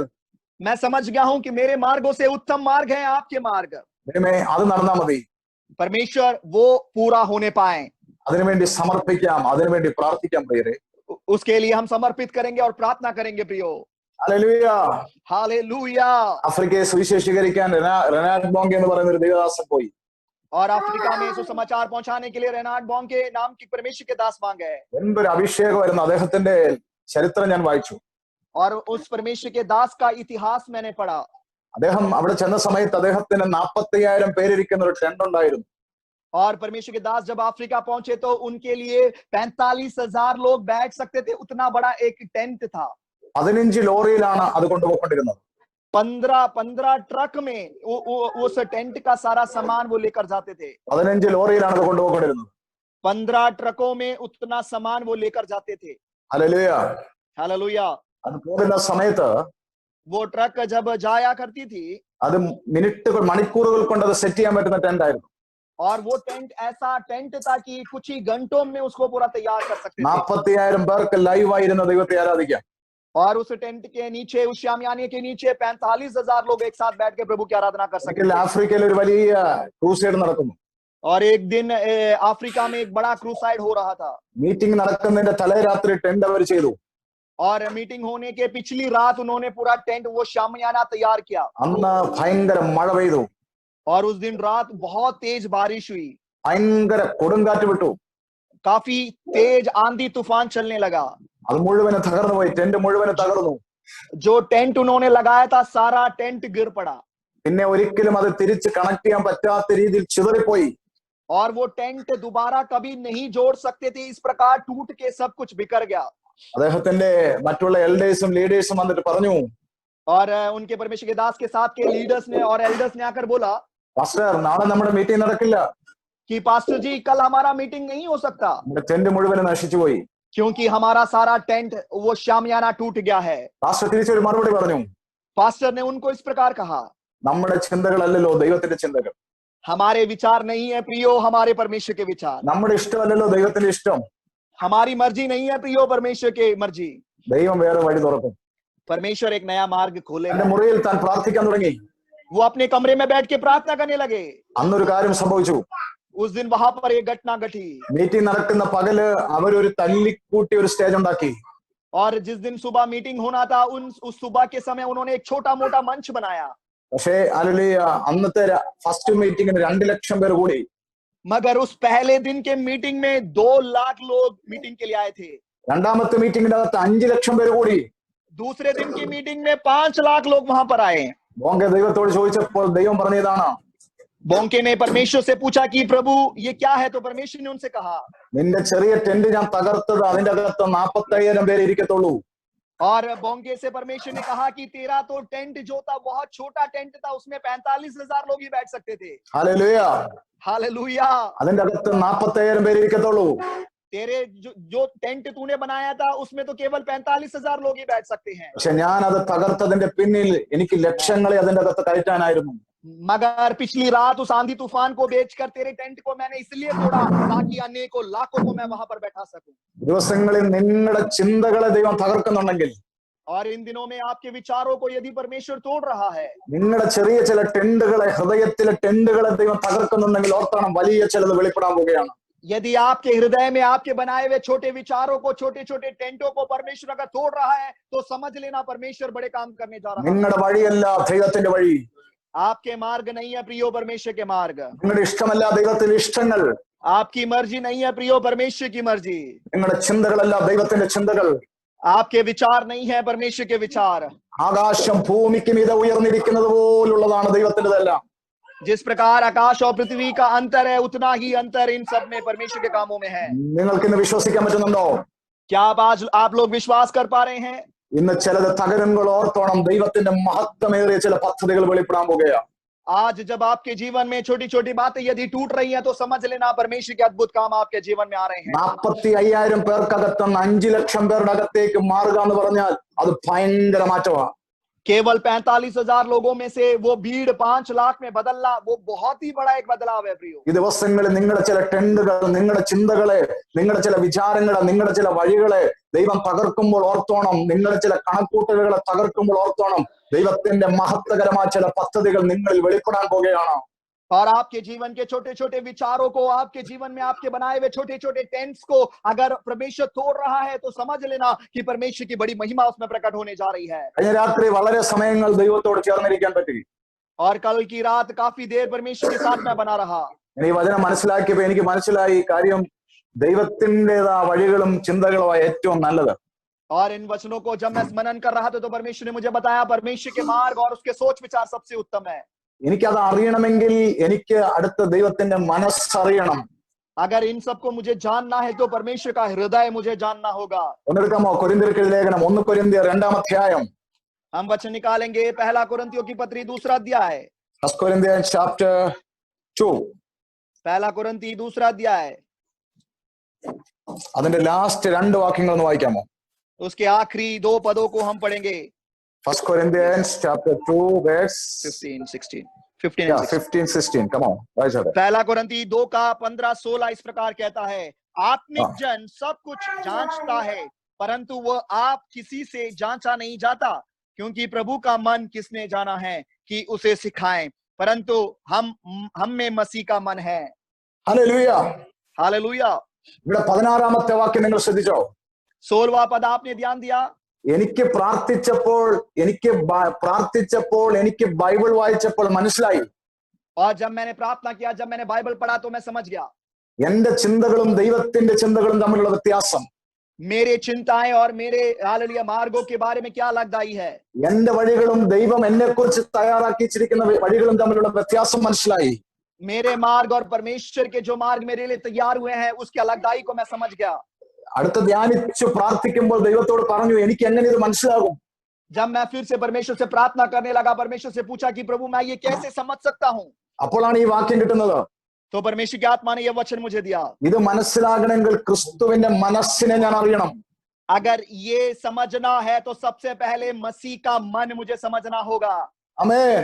मैं समझ गया हूं कि मेरे मार्गों से उत्तम मार्ग है आपके मार्ग। ദൈവമേ, അത് നടന്നാൽ മതി. परमेश्वर वो पूरा होने पाए, അതിനുവേണ്ടി സമർപ്പിക്കാം, അതിനുവേണ്ടി പ്രാർത്ഥിക്കാം പ്രിയരെ. उसके लिए हम समर्पित करेंगे और प्रार्थना करेंगे प्रियो। ഹല്ലേലൂയ. हालेलुया। ആഫ്രിക്കയെ സുവിശേഷീകരിക്കാൻ റെനാഡ് ബോങ്കെ എന്ന് പറയുന്ന ഒരു ദൈവദാസൻ പോയി. और अफ्रीका में सुसमाचार पहुंचाने के लिए रेनाड बॉन्के नाम की परमेश्वर के दास मांग गए എന്തൊരു അഭിഷേകമായിരുന്നു. അദ്ദേഹത്തിന്റെ ചരിത്രം ഞാൻ വായിച്ചു. और उस परमेश्वर के दास का इतिहास मैंने पढ़ा। അദ്ദേഹം അവിടെ ചെന്ന സമയത്ത് അദ്ദേഹത്തിന് 45,000 പേരിരിക്കുന്ന ഒരു ടെന്റ് ഉണ്ടായിരുന്നു. और परमेश्वर के दास जब अफ्रीका पहुंचे तो उनके लिए 45,000 लोग बैठ सकते थे, उतना बड़ा एक टेंट था। 15 ലോറിയിലാണ് അത് കൊണ്ടുപോയിക്കൊണ്ടിരുന്നത്. 15 ट्रक में उस टेंट का सारा सामान वो लेकर जाते थे। 15 ലോറിയിലാണ് അത് കൊണ്ടുപോയിക്കൊണ്ടിരുന്നത്. 15 ट्रकों में उतना सामान वो लेकर जाते थे। ഹല്ലേലൂയ. हालेलुया। അത് പോകുന്ന സമയത്ത് वो ट्रक जब जाया करती थी അത് മണിക്കൂറുകൾ കൊണ്ട് അത് സെറ്റ് ചെയ്യാൻ പറ്റുന്ന ടെന്റ് ആയിരുന്നു. और वो टेंट ऐसा टेंट था कि कुछ ही घंटों में उसको पूरा तैयार कर सकते थे। 45,000 പേർക്ക് ലൈവായിരുന്ന ദൈവത്തെ ആരാധിക്കാം. और उस टेंट के नीचे, उस शामियाने के नीचे 45,000 लोग एक साथ बैठ के प्रभु की आराधना कर सकते थे। ആഫ്രിക്കയിൽ ഒരു വലിയ ക്രൂസൈഡ് നടക്കുന്നു. और एक दिन अफ्रीका में एक बड़ा क्रूसाइड हो रहा था। മീറ്റിംഗ് നടക്കുന്നതിന്റെ തലേ രാത്രി ടെന്റ് അവർ ചെയ്തു. और मीटिंग होने के पिछली रात उन्होंने पूरा टेंट, वो शामियाना तैयार किया। അന്ന് ഭയങ്കര മഴ പെയ്തു. और उस दिन रात बहुत तेज बारिश हुई, ഭയങ്കര കൊടുങ്കാറ്റ് വിട്ടു. काफी तेज आंधी तूफान चलने लगा। അത് മുഴുവനും തകർന്നു പോയി. ടെന്റ് മുഴുവനും തകർന്നു. जो टेंट उन्होंने लगाया था सारा टेंट गिर पड़ा। പിന്നെ ഒരിക്കലും അത് തിരിച്ച് കണക്ട് ചെയ്യാൻ പറ്റാത്ത രീതിയിൽ ചിതറിപ്പോയി. और वो टेंट दोबारा कभी नहीं जोड़ सकते थे, इस प्रकार टूट के सब कुछ बिखर गया। അദ്ദേഹത്തിന്റെ മറ്റുള്ള എൽഡേഴ്സും ലീഡേഴ്സും വന്നിട്ട് പറഞ്ഞു, और उनके परमेश्वर के दास के साथ के लीडर्स ने और एल्डर्स ने आकर बोला പാസ്റ്റർ നാളെ നമ്മുടെ മീറ്റിംഗ് നടക്കില്ല. कि पास्टर जी कल हमारा मीटिंग नहीं हो सकता, നമ്മുടെ ടെന്റ് മുഴുവനും നശിച്ചു പോയി. क्योंकि हमारा सारा टेंट वो शामियाना टूट गया है। പാസ്റ്റർ തിരിച്ചൊരു മറുപടി പറഞ്ഞു, पास्टर ने उनको इस प्रकार कहा, നമ്മുടെ ചിന്തകളല്ലല്ലോ ദൈവത്തിന്റെ ചിന്തകൾ. हमारे विचार नहीं है प्रियो हमारे परमेश्वर के विचार। നമ്മുടെ ഇഷ്ടമല്ലല്ലോ ദൈവത്തിന്റെ ഇഷ്ടം. हमारी मर्जी नहीं है प्रियो परमेश्वर के मर्जी। ദൈവം വേറെ വഴി തുറക്കും. परमेश्वर एक नया मार्ग खोलेगा। എന്റെ മുറിയിൽ താൻ പ്രാർത്ഥിക്കാൻ തുടങ്ങി. वो अपने कमरे में बैठ के प्रार्थना करने लगे। അന്നൊരു കാര്യം സംഭവിച്ചു. उस दिन वहां पर एक घटना घटी। മീറ്റിംഗ് നടക്കുന്ന പകല് അവരൊരു തല്ലിക്കൂട്ടി ഒരു സ്റ്റേജ് ഉണ്ടാക്കി. और जिस दिन सुबह मीटिंग होना था उस सुबह के समय उन्होंने एक छोटा मोटा मंच बनाया। പക്ഷേ ഹല്ലേലൂയ അന്നത്തെ ഫസ്റ്റ് മീറ്റിംഗിന് 2 ലക്ഷം പേർ കൂടി. मगर उस पहले दिन के मीटिंग में 2 लाख लोग मीटिंग के लिए आए थे। രണ്ടാമത്തെ മീറ്റിംഗിന്റെ അകത്ത് 5 ലക്ഷം പേർ കൂടി. दूसरे दिन की मीटिंग में 5 लाख लोग वहां पर आए। ബോങ്കെ ദൈവത്തോട് ചോദിച്ചപ്പോൾ ദൈവം പറഞ്ഞതാണ്, बोंके ने परमेश्वर से पूछा कि प्रभु ये क्या है, तो परमेश्वर ने उनसे कहा, നിന്റെ ചെറിയ ടെന്റ് ഞാൻ തകർത്തത് അതിന്റെ അകത്ത് 45,000 പേര് ഇരിക്കത്തുള്ളൂ. और बोंके से परमेश्वर ने कहा कि तेरा तो टेंट जो था बहुत छोटा टेंट था, उसमें 45,000 लोग ही बैठ सकते थे। ഹല്ലേലൂയ. हालेलुया। അതിന്റെ അകത്ത് 40,000 പേര് ഇരിക്കത്തുള്ളൂ. तेरे जो टेंट तूने बनाया था उसमें तो केवल 45,000 लोग ही बैठ सकते हैं। പക്ഷെ ഞാൻ അത് തകർത്തതിന്റെ പിന്നിൽ എനിക്ക് ലക്ഷങ്ങളെ അതിന്റെ അകത്ത് കയറ്റാനായിരുന്നു. मगर पिछली रात उस आंधी तूफान को बेचकर तेरे टेंट को मैंने इसलिए तोड़ा ताकि अनेकों लाखों को मैं वहां पर बैठा सकूं। ദിവസങ്ങളിൽ നിങ്ങളുടെ ചിന്തകളെ ദൈവം തകർക്കുന്നുണ്ടെങ്കിൽ, और इन दिनों में आपके विचारों को यदि परमेश्वर तोड़ रहा है, നിങ്ങളുടെ ചെറിയ ചില ടെന്റുകളെ, ഹൃദയത്തിലെ ടെന്റുകളെ ദൈവം തകർക്കുന്നുണ്ടെങ്കിൽ ഓർക്കണം, വലിയ ചിലത് വെളിപ്പെടാൻ പോവുകയാണ്. यदि आपके हृदय में आपके बनाए हुए छोटे विचारों को, छोटे छोटे टेंटों को परमेश्वर अगर तोड़ रहा है तो समझ लेना परमेश्वर बड़े काम करने जा रहा है। നിങ്ങളുടെ വഴിയല്ല ദൈവത്തിന്റെ വഴി. आपके मार्ग नहीं है प्रियो परमेश्वर के मार्ग। നിങ്ങളുടെ ഇഷ്ടമല്ല ദൈവത്തിന്റെ ഇഷ്ടങ്ങൾ. आपकी मर्जी नहीं है प्रियो परमेश्वर की मर्जी। നിങ്ങളുടെ ചിന്തകളല്ല ദൈവത്തിന്റെ ചിന്തകൾ. आपके विचार नहीं है परमेश्वर के विचार। ആകാശം ഭൂമിക്ക് മീതെ ഉയർന്നിരിക്കുന്നത് പോലുള്ളതാണ് ദൈവത്തിൻ്റെതെല്ലാം. जिस प्रकार आकाश और पृथ्वी का अंतर है उतना ही अंतर इन सब में परमेश्वर के कामों में है। നിങ്ങൾക്ക് ഇന്ന് വിശ്വസിക്കാൻ പറ്റുന്നുണ്ടോ? क्या आज आप लोग विश्वास कर पा रहे हैं? ഇന്ന് ചിലത് തകരുമ്പോൾ ഓർത്തോണം, ദൈവത്തിന്റെ മഹത്വമേറിയ ചില പദ്ധതികൾ വെളിപ്പെടാൻ പോകുകയാണ്. आज जब आपके जीवन में छोटी छोटी बातें यदि टूट रही हैं तो समझ लेना परमेश्वर के अद्भुत काम आपके जीवन में आ रहे हैं। 45,000 പേർക്കകത്തുനിന്ന് 5 ലക്ഷം പേരുടെ അകത്തേക്ക് മാറുക എന്ന് പറഞ്ഞാൽ അത് ഭയങ്കര മാറ്റമാണ്. केवल 45,000 लोगों में से वो भीड़ 5 लाख में बदलना, वो बहुत ही बड़ा एक बदलाव है प्रियो। ഈ ദിവസങ്ങളിൽ നിങ്ങളുടെ ചില ടെന്റുകൾ, നിങ്ങളുടെ ചിന്തകളെ, നിങ്ങളുടെ ചില വിചാരങ്ങളെ, നിങ്ങളുടെ ചില വഴികളെ ദൈവം തകർക്കുമ്പോൾ ഓർത്തോണം, നിങ്ങളുടെ ചില കണക്കൂട്ടലുകളെ തകർക്കുമ്പോൾ ഓർത്തോണം, ദൈവത്തിന്റെ മഹത്വകരമായ ചില പദ്ധതികൾ നിങ്ങളിൽ വെളിപ്പെടാൻ പോകുകയാണ്. और आपके जीवन के छोटे छोटे विचारों को, आपके जीवन में आपके बनाए हुए छोटे छोटे टेंट्स को अगर परमेश्वर तोड़ रहा है तो समझ लेना कि परमेश्वर की बड़ी महिमा उसमें प्रकट होने जा रही है। കഴിഞ്ഞ രാത്രി വളരെ സമയങ്ങൾ ദൈവത്തോട് ചേർന്നിരിക്കാൻ പറ്റി. और कल की रात काफी देर परमेश्वर के साथ मैं बना रहा. ഈ വചനം മനസ്സിലാക്കിയപ്പോ എനിക്ക് മനസ്സിലായി ഈ കാര്യം ദൈവത്തിൻ്റെതാ വഴികളും ചിന്തകളുമായ ഏറ്റവും നല്ലത്. और इन वचनों को जब मैं मनन कर रहा था तो परमेश्वर ने मुझे बताया परमेश्वर के मार्ग और उसके सोच विचार सबसे उत्तम है. എനിക്കത് അറിയണമെങ്കിൽ എനിക്ക് അടുത്ത ദൈവത്തിന്റെ മനസ്സറിയണം. अगर इन सबको मुझे जानना है तो परमेश्वर का हृदय मुझे जानना होगा. ഒന്നെടുക്കാമോ? കൊരിന്ത്യർക്ക് ലേഖനം 1 കൊരിന്ത്യർ 2-ാം അധ്യായം. हम वचन निकालेंगे 1 कुरिन्थियों की पत्री 2 अध्याय. 1 Corinthians chapter 2. 1 कुरिन्थी 2 अध्याय. അതിന്റെ ലാസ്റ്റ് 2 വാക്യങ്ങൾ ഒന്ന് വായിക്കാമോ? उसके आखिरी 2 पदों को हम पढ़ेंगे. 1 Corinthians chapter 2 verse 15-16. Come on, वाइचोड़े. 1 कुरिन्थी 2 का 15-16 इस प्रकार कहता है, आत्मिक जन सब कुछ जांचता है परंतु वह आप किसी से जांचा नहीं जाता, क्योंकि प्रभु का मन किसने जाना है कि उसे सिखाएं, परंतु हम में मसीह का मन है. हालेलुया. हालेलुया. ഇവിടെ 16-ാമത്തെ വാക്യം നിങ്ങൾ ശ്രദ്ധിച്ചോ? 16वां पद आपने ध्यान दिया. എനിക്ക് പ്രാർത്ഥിച്ചപ്പോൾ എനിക്ക് ബൈബിൾ വായിച്ചപ്പോൾ മനസ്സിലായി. और जब मैंने प्रार्थना किया, जब मैंने बाइबल पढ़ा तो मैं समझ गया എന്റെ ചിന്തകളും ദൈവത്തിന്റെ ചിന്തകളും തമ്മിലുള്ള വ്യത്യാസം. मेरे चिंताएं और मेरे हालेलुया मार्गों के बारे में क्या लगदाई है. എന്റെ വഴികളും ദൈവം എന്നെ കുറിച്ച് തയ്യാറാക്കി വെച്ചിരിക്കുന്ന വഴികളും തമ്മിലുള്ള വ്യത്യാസം മനസ്സിലായി. मेरे मार्ग और परमेश्वर के जो मार्ग मेरे लिए तैयार हुए हैं उसके अलगदाई को मैं समझ गया. അടുത്ത ധ്യാനിച്ചു പ്രാർത്ഥിക്കുമ്പോൾ ദൈവത്തോട് പറഞ്ഞു എനിക്ക് എങ്ങനെ ഇത് മനസ്സിലാകും? जब मैं फिर से परमेश्वर से प्रार्थना करने लगा, परमेश्वर से पूछा कि प्रभु मैं ये कैसे समझ सकता हूँ, അപ്പോഴാണ് ഈ വാക്യം കിട്ടുന്നത്. तो परमेश्वर की आत्मा ने यह वचन मुझे दिया. ഇത് മനസ്സിലാകണമെങ്കിൽ ക്രിസ്തുവിന്റെ മനസ്സിനെ ഞാൻ അറിയണം. अगर ये समझना है तो सबसे पहले मसीह का मन मुझे समझना होगा. ആമേൻ.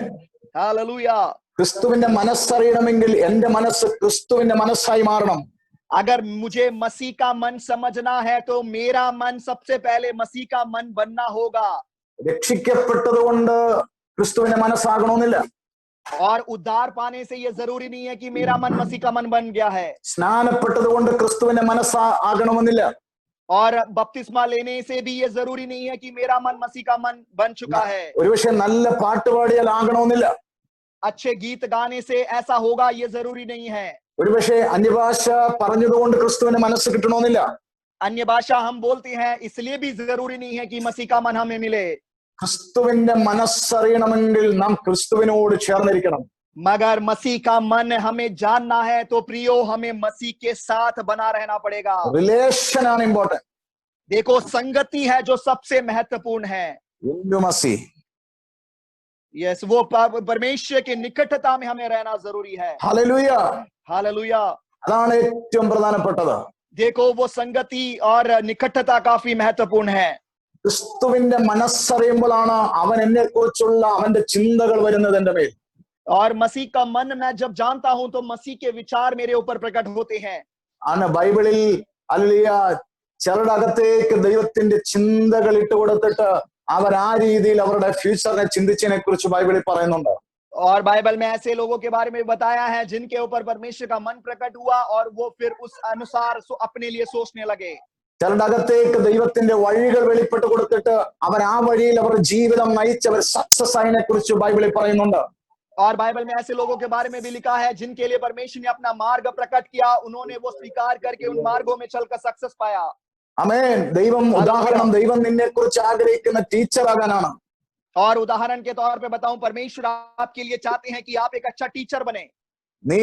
हालेलुया. ക്രിസ്തുവിന്റെ മനസ്സറിയണമെങ്കിൽ എന്റെ മനസ്സ് ക്രിസ്തുവിന്റെ മനസ്സായി മാറണം. अगर मुझे मसीह का मन समझना है तो मेरा मन सबसे पहले मसीह का मन बनना होगा. രക്ഷിക്കപ്പെട്ടതുകൊണ്ട് ക്രിസ്തുവിന്റെ മനസ്സാകണമെന്നില്ല. और उद्धार पाने से ये जरूरी नहीं है कि मेरा मन मसीह का मन बन गया है. സ്നാനപ്പെട്ടതുകൊണ്ട് ക്രിസ്തുവിന്റെ മനസ്സാകണമെന്നില്ല. और बपतिस्मा लेने से भी ये जरूरी नहीं है कि मेरा मन मसीह का मन बन चुका है. ഒരുപക്ഷെ നല്ല പാട്ട് പാടിയാൽ ആകണമെന്നില്ല. अच्छे गीत गाने से ऐसा होगा ये जरूरी नहीं है. ഒരുപക്ഷെ അന്യഭാഷ പറഞ്ഞതുകൊണ്ട് ക്രിസ്തുവിന്റെ മനസ്സ് കിട്ടണമെന്നില്ല. अन्य भाषा हम बोलते हैं इसलिए भी जरूरी नहीं है कि मसीह का मन हमें मिले. ക്രിസ്തുവിന്റെ മനസ്സറിയണമെങ്കിൽ നാം ക്രിസ്തുവിനോട് ചേർന്നിരിക്കണം. मगर मसीह का मन हमें जानना है तो प्रियो हमें मसीह के साथ बना रहना पड़ेगा. റിലേഷൻ ആണ് ഇമ്പോർട്ടന്റ്. देखो संगति है जो सबसे महत्वपूर्ण है. ഇന്റിമസി. यस, वो परमेश्वर की निकटता में हमें रहना जरूरी है. ഹല്ലേലൂയ. हालेलुया. അതാണ് ഏറ്റവും പ്രധാനപ്പെട്ടത്. देखो वो संगति और निकटता काफी महत्वपूर्ण है. ക്രിസ്തുവിന്റെ മനസ്സറിയുമ്പോഴാണ് അവൻ എന്നെ കുറിച്ചുള്ള അവന്റെ ചിന്തകൾ വരുന്നത് എന്റെ മേൽ. और मसीह का मन मैं जब जानता हूं तो मसीह के विचार मेरे ऊपर प्रकट होते हैं. ആണ് ബൈബിളിൽ ഹല്ലേലൂയ ചിലരുടെ അകത്തേക്ക് ദൈവത്തിന്റെ ചിന്തകൾ ഇട്ട് കൊടുത്തിട്ട് അവർ ആ രീതിയിൽ അവരുടെ ഫ്യൂച്ചറിനെ ചിന്തിച്ചതിനെ കുറിച്ച് ബൈബിളിൽ പറയുന്നുണ്ട്. और बाइबल में ऐसे लोगों के बारे में बताया है जिनके ऊपर परमेश्वर का मन प्रकट हुआ और वो फिर उस अनुसार अपने लिए सोचने लगे. ചിലരുടെ അകത്തേക്ക് ദൈവത്തിന്റെ വഴികൾ വെളിപ്പെട്ട് കൊടുത്തിട്ട് അവർ ആ വഴിയിൽ അവരുടെ ജീവിതം നയിച്ച് അവർ സക്സസ് ആയതിനെ കുറിച്ച് ബൈബിളിൽ പറയുന്നുണ്ട്. और बाइबल में ऐसे लोगों के बारे में भी लिखा है जिनके लिए परमेश्वर ने अपना मार्ग प्रकट किया, उन्होंने वो स्वीकार करके उन मार्गों में चलकर सक्सेस पाया. ആമേൻ. ദൈവം ഉദാഹരണം ദൈവം നിന്നെ കുറിച്ച് ആഗ്രഹിക്കുന്ന ടീച്ചർ ആകാനാണ്. और उदाहरण के तौर पे बताऊं, परमेश्वर आपके लिए चाहते हैं कि आप एक अच्छा टीचर बने. നീ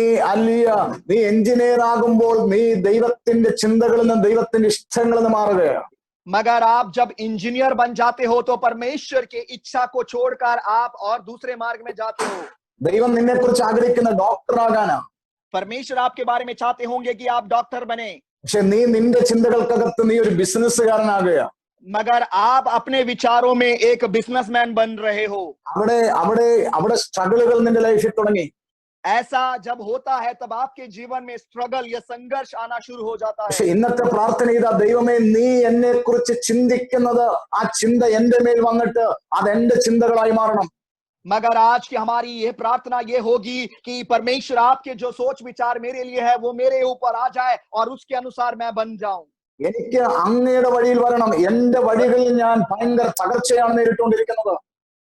എഞ്ചിനീയർ ആകുമ്പോൾ നീ ദൈവത്തിന്റെ ചിന്തകളിൽ നിന്ന് ദൈവത്തിന്റെ ഇഷ്ടങ്ങളിൽ നിന്ന് മാറുകയാണ്. मगर आप जब इंजीनियर बन जाते हो तो परमेश्वर के इच्छा को छोड़कर आप और दूसरे मार्ग में जाते हो. ദൈവം നിന്നെ കുറിച്ച് ആഗ്രഹിക്കുന്ന ഡോക്ടർ ആകാനാ. परमेश्वर आपके बारे में चाहते होंगे कि आप डॉक्टर बने. പക്ഷെ നീ നിന്റെ ചിന്തകൾക്കകത്ത് നീ ഒരു ബിസിനസ്സുകാരനാകുക. मगर आप अपने विचारों में एक बिजनेसमैन बन रहे हो. അവിടെ സ്ട്രഗിളുകൾ നിന്റെ ലൈഫിൽ തുടങ്ങി. ऐसा जब होता है तब आपके जीवन में स्ट्रगल या संघर्ष आना शुरू हो जाता है. പക്ഷെ ഇന്നത്തെ പ്രാർത്ഥന ഇതാ, ദൈവമേ നീ എന്നെ കുറിച്ച് ചിന്തിക്കുന്നത് ആ ചിന്ത എന്റെ മേൽ വന്നിട്ട് അത് എന്റെ ചിന്തകളായി മാറണം. मगर आज की हमारी ये प्रार्थना ये होगी कि परमेश्वर आपके जो सोच विचार मेरे लिए है वो मेरे ऊपर आ जाए और उसके अनुसार मैं बन जाऊं। എനിക്ക് അങ്ങയുടെ വഴിയിൽ വരണം. എന്റെ വഴികളിൽ ഞാൻ ഭയങ്കര തകർച്ചയാണ് നേരിട്ടുകൊണ്ടിരിക്കുന്നത്.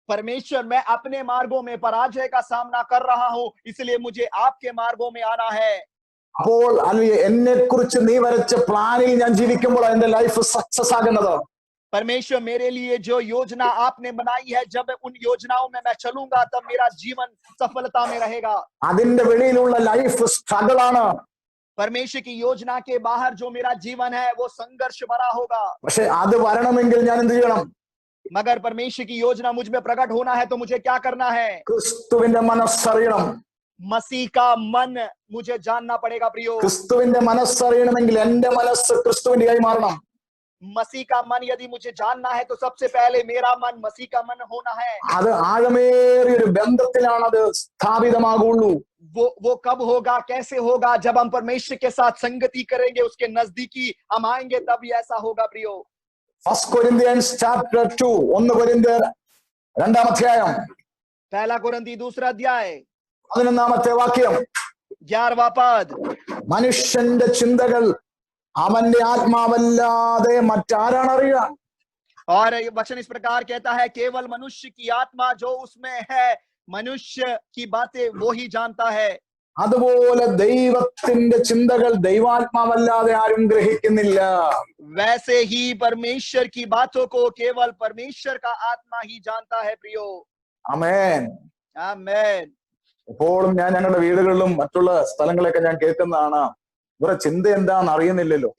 परमेश्वर मैं अपने मार्गों में पराजय का सामना कर रहा हूं, इसलिए मुझे आपके मार्गों में आना है। അപ്പോൾ എന്നെ കുറിച്ച് നീ വരച്ച പ്ലാനിൽ ഞാൻ ജീവിക്കുമ്പോൾ എന്റെ ലൈഫ് സക്സസ് ആകുന്നത്. परमेश्वर मेरे लिए जो योजना आपने बनाई है, जब उन योजनाओं में मैं चलूंगा तब मेरा जीवन सफलता में रहेगा। അതിന്റെ വെളിയിലുള്ള ലൈഫ് സ്ട്രഗിൾ ആണ്. परमेश्वर की योजना के बाहर जो मेरा जीवन है वो संघर्ष भरा होगा। പക്ഷെ അത് വരണമെങ്കിൽ ഞാൻ എന്ത് ചെയ്യണം? मगर परमेश्वर की योजना मुझ में प्रकट होना है तो मुझे क्या करना है? ക്രിസ്തുവിന്റെ മനസ്സറിയണം. मसीह का मन मुझे जानना पड़ेगा प्रियो। ക്രിസ്തുവിന്റെ മനസ്സറിയണമെങ്കിൽ എന്റെ മനസ്സ് ക്രിസ്തുവിന്റെയായി മാറണം. मसीह का मन यदि मुझे जानना है तो सबसे पहले मेरा मन मसीह का मन होना है। അത് ആഴമേറിയ ഒരു ബന്ധത്തിലാണ് അത് സ്ഥാപിതമാകുള്ളൂ. वो कब होगा, कैसे होगा? जब हम परमेश्वर के साथ संगति करेंगे, उसके नजदीकी हम आएंगे, तब ही ऐसा होगा प्रियो। 1 Corinthians chapter 2, 1 Corinthians 2-ാം അധ്യായം, पहला कुरिन्थी 2 अध्याय 11-ാമത്തെ വാക്യം. 11वां पद। മനുഷ്യന്റെ ചിന്തകൾ അവന്റെ ആത്മാവല്ലാതെ മറ്റാരാണ് അറിയുക? और वचन इस प्रकार कहता है, केवल मनुष्य की आत्मा जो उसमें है, मनुष्य की बातें वो ही जानता है। അതുപോലെ ദൈവത്തിന്റെ ചിന്തകൾ ദൈവാത്മാവല്ലാതെ ആരും ഗ്രഹിക്കുന്നില്ല. वैसे ही परमेश्वर की बातों को केवल परमेश्वर का आत्मा ही जानता है प्रियो। ആമേൻ. आमेन। എപ്പോഴും ഞാൻ ഞങ്ങളുടെ വീടുകളിലും മറ്റുള്ള സ്ഥലങ്ങളൊക്കെ ഞാൻ കേൾക്കുന്നതാണ്, ഇവരുടെ ചിന്ത എന്താണെന്ന് അറിയുന്നില്ലല്ലോ.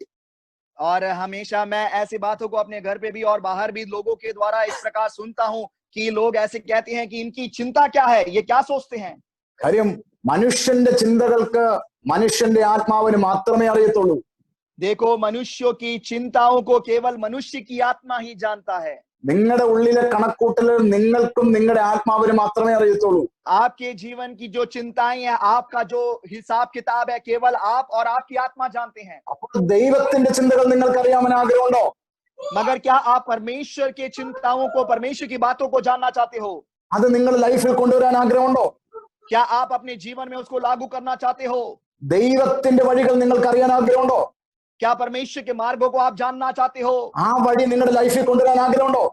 और हमेशा मैं ऐसी बातों को अपने घर पे भी और बाहर भी लोगों के द्वारा इस प्रकार सुनता हूं कि लोग ऐसे कहते हैं कि इनकी चिंता क्या है, ये क्या सोचते हैं। കാര്യം മനുഷ്യന്റെ ചിന്തകൾക്ക് മനുഷ്യന്റെ ആത്മാവിന് മാത്രമേ അറിയത്തുള്ളൂ. देखो, मनुष्यों की चिंताओं को केवल मनुष्य की आत्मा ही जानता है। നിങ്ങളുടെ ഉള്ളിലെ കണക്കൂട്ടലുകൾ നിങ്ങൾക്കും നിങ്ങളുടെ ആത്മാവിന് മാത്രമേ അറിയത്തുള്ളൂ. आपके जीवन की जो चिंताएं हैं, आपका जो हिसाब किताब है, केवल आप और आपकी आत्मा जानते हैं। അപ്പോൾ ദൈവത്തിന്റെ ചിന്തകൾ നിങ്ങൾക്ക് അറിയാൻ ആഗ്രഹമുണ്ടോ? मगर क्या आप परमेश्वर के चिंताओं को, परमेश्वर की बातों को जानना चाहते हो? അത് നിങ്ങളുടെ ലൈഫിൽ കൊണ്ടുവരാൻ ആഗ്രഹമുണ്ടോ? क्या आप अपने जीवन में उसको लागू करना चाहते हो? ദൈവത്തിന്റെ വഴികൾ നിങ്ങൾക്ക് അറിയാൻ ആഗ്രഹമുണ്ടോ? क्या परमेश्वर के मार्गों को आप जानना चाहते हो? ആ വഴി നിങ്ങളുടെ ലൈഫിൽ കൊണ്ടുവരാൻ ആഗ്രഹമുണ്ടോ?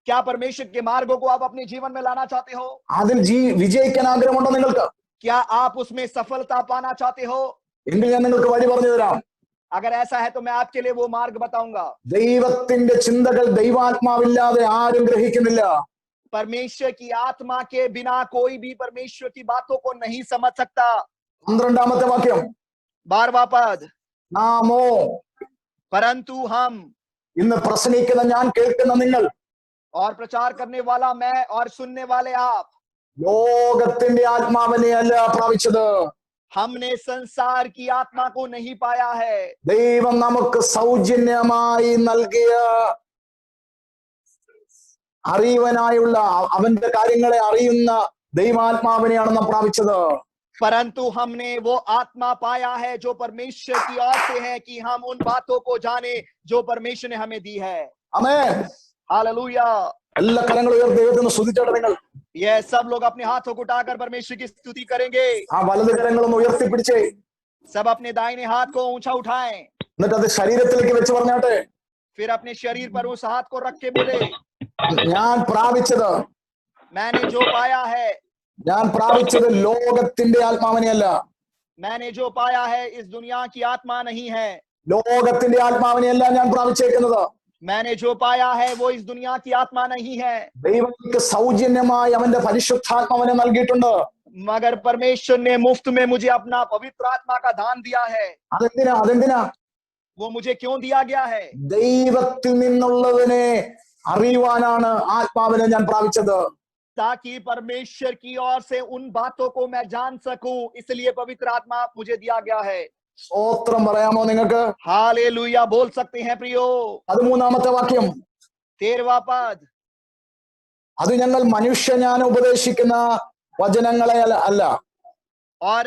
क्या परमेश्वर के मार्गों को आप अपने जीवन में लाना चाहते हो? അതിൽ വിജയിക്കാൻ ആഗ്രഹമുണ്ടോ നിങ്ങൾക്ക്? क्या आप उसमें सफलता पाना चाहते हो? എങ്കിൽ ഞാൻ നിങ്ങൾക്ക് വഴി പറഞ്ഞു തരാം. अगर ऐसा है तो मैं आपके लिए वो मार्ग बताऊंगा। ദൈവത്തിന്റെ ചിന്തകൾ ദൈവാത്മാവില്ലാതെ ആരും ഗ്രഹിക്കുന്നില്ല. परमेश्वर की आत्मा के बिना कोई भी परमेश्वर की बातों को नहीं समझ सकता। 12-ാമത്തെ വാക്യം. 12वां पद। നാമോ, परंतु हम, ഇന്ന് പ്രസംഗിക്കുന്ന ഞാൻ, കേൾക്കുന്ന നിങ്ങൾ, और प्रचार करने वाला मैं और सुनने वाले आप, ലോകത്തിന്റെ ആത്മാവിനെ അല്ല പ്രാപിച്ചത്. हमने संसार की आत्मा को नहीं पाया है। ദൈവം നമുക്ക് സൗജന്യമായി നൽകിയ അറിയുവാനായുള്ള അവന്റെ കാര്യങ്ങളെ അറിയുന്ന ദൈവാത്മാവിനെയാണ് നാം പ്രാപിച്ചത്. परंतु हमने वो आत्मा पाया है जो परमेश्वर की ओर से है, कि हम उन बातों को जाने जो परमेश्वर ने हमें दी है। ആമേൻ. हालेलुया। എല്ലാ കരങ്ങളും ഉയർത്തി ദൈവത്തിന് സ്തുതിച്ചോട്ടെ. നിങ്ങൾ ये सब लोग अपने हाथों को उठाकर परमेश्वर की स्तुति करेंगे। ആ വലത് കരങ്ങളൊന്ന് ഉയർത്തിപ്പിടിച്ചേ. सब अपने दाहिने हाथ को ऊंचा उठाएं, എന്നിട്ട് അത് ശരീരത്തിലേക്ക് വെച്ച് പറഞ്ഞാട്ടെ, फिर अपने शरीर पर उस हाथ को रख के बोले, ഞാൻ പ്രാപിച്ചത്, मैंने जो पाया है, ഞാൻ പ്രാപിച്ചത് ലോകത്തിന്റെ ആത്മാവിനെയല്ല. मैंने जो पाया है इस दुनिया की आत्मा नहीं है। ലോകത്തിന്റെ ആത്മാവിനെയല്ല ഞാൻ പ്രാപിച്ചേക്കുന്നത്. मैंने जो पाया है वो इस दुनिया की आत्मा नहीं है। ദൈവം എനിക്ക് സൗജന്യമായി അവന്റെ പരിശുദ്ധാത്മാവിനെ നൽകിയിട്ടുണ്ട്. मगर परमेश्वर ने मुफ्त में मुझे अपना पवित्र आत्मा का दान दिया है। അതെന്തിനാ? वो मुझे क्यों दिया गया है? ദൈവത്തിൽ നിന്നുള്ളതിനെ അറിയുവാനാണ് ആത്മാവിനെ ഞാൻ പ്രാപിച്ചത്. ताकि परमेश्वर की ओर से उन बातों को मैं जान सकूं, इसलिए पवित्र आत्मा मुझे दिया गया है। സ്തോത്രം പറയാമോ നിങ്ങൾക്ക്? हालेलुया बोल सकते हैं प्रियो। 13-ാമത്തെ വാക്യം. 13वां पद। അത് ഞങ്ങൾ മനുഷ്യജ്ഞാനം ഉപദേശിക്കുന്ന വചനങ്ങളെ അല്ല, और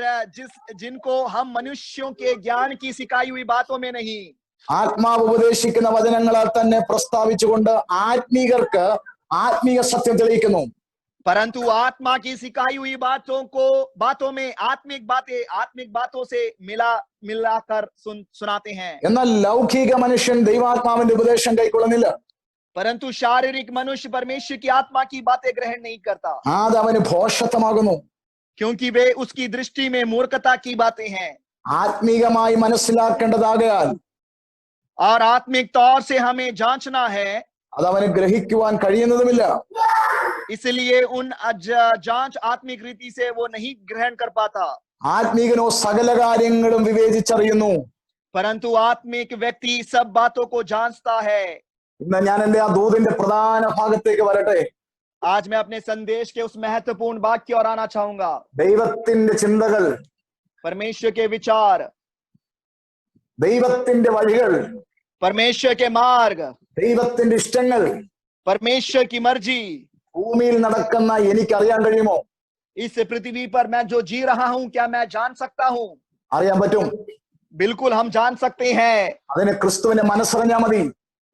जिनको हम मनुष्यों के ज्ञान की सिखाई हुई बातों में नहीं, ആത്മാവ് ഉപദേശിക്കുന്ന വചനങ്ങളാൽ തന്നെ പ്രസ്താവിച്ചുകൊണ്ട് ആത്മീകർക്ക് ആത്മീയ സത്യം തെളിയിക്കുന്നു. परंतु आत्मा की सिखाई हुई बातों में आत्मिक बातों से मिलाकर सुनाते हैं। എന്നാൽ ലൗകിക മനുഷ്യൻ ദൈവാത്മാവിന്റെ ഉപദേശം കൈക്കൊള്ളുന്നില്ല. परंतु शारीरिक मनुष्य परमेश्वर की आत्मा की बातें ग्रहण नहीं करता, അത് അവന് ഭോഷത്വമാകുന്നു. क्योंकि वे उसकी दृष्टि में मूर्खता की बातें हैं। ആത്മീകമായി മനസ്സിലാക്കേണ്ടതാകയാൽ और आत्मिक तौर से हमें जांचना है, അത് അവന് ഗ്രഹിക്കുവാൻ കഴിയുന്നതുമില്ല. इसलिए उन जांच आत्मिक रीति से वो नहीं ग्रहण कर पाता। ആത്മീകനോ സകല കാര്യങ്ങളും വിവേചിച്ചറിയുന്നു. परंतु आत्मिक व्यक्ति सब बातों को जांचता है। ഇന്ന് ഞാൻ എന്റെ ആ ദൂതിന്റെ പ്രധാന ഭാഗത്തേക്ക് വരട്ടെ. आज मैं अपने संदेश के उस महत्वपूर्ण भाग की ओर आना चाहूंगा। ദൈവത്തിന്റെ ചിന്തകൾ, परमेश्वर के विचार, ദൈവത്തിന്റെ വഴികൾ, परमेश्वर के मार्ग, ദൈവത്തിന്റെ ഇഷ്ടങ്ങൾ परमेश्वर की मर्जी ഭൂമിയിൽ നടക്കുന്ന എനിക്കറിയാൻ കഴിയുമോ? इस पृथ्वी पर मैं जो जी रहा हूं, क्या मैं जान सकता हूं? അറിയാൻ പറ്റും. बिल्कुल हम जान सकते हैं। അതിന് ക്രിസ്തുവിന്റെ മനസ്സറിഞ്ഞാൽ മതി.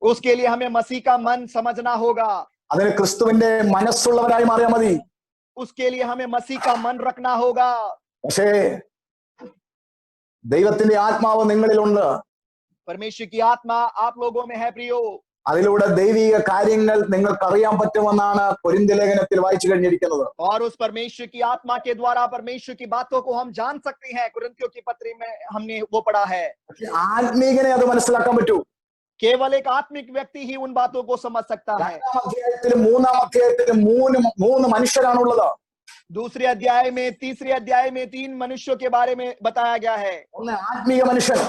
उसके लिए हमें मसीह का मन समझना होगा। അതിന് ക്രിസ്തുവിന്റെ മനസ്സുള്ളവരായി മാറിയാൽ മതി. उसके लिए हमें मसीह का मन रखना होगा। പക്ഷേ ദൈവത്തിന്റെ ആത്മാവ് നിങ്ങളിലുണ്ട്. परमेश्वर की आत्मा आप लोगों में है प्रियो। അതിലൂടെ ദൈവിക കാര്യങ്ങൾ നിങ്ങൾക്ക് അറിയാൻ പറ്റുമെന്നാണ് കൊരിന്ത്യ ലേഖനത്തിൽ വായിച്ചു കഴിഞ്ഞിരിക്കുന്നത്. और उस परमेश्वर की आत्मा के द्वारा परमेश्वर की बातों को हम जान सकते हैं। कुरिन्थियों की पत्री में हमने वो पढ़ा है। ആത്മീകനെ അത് മനസ്സിലാക്കാൻ പറ്റൂ. केवल एक आत्मिक व्यक्ति ही उन बातों को समझ सकता है। 2-ാം അധ്യായത്തിലും 3-ാം അധ്യായത്തിലും മൂന്ന് മനുഷ്യരാണുള്ളത്. दूसरे अध्याय में, तीसरे अध्याय में 3 मनुष्यों के बारे में बताया गया है। ഒന്ന് ആത്മീക മനുഷ്യൻ,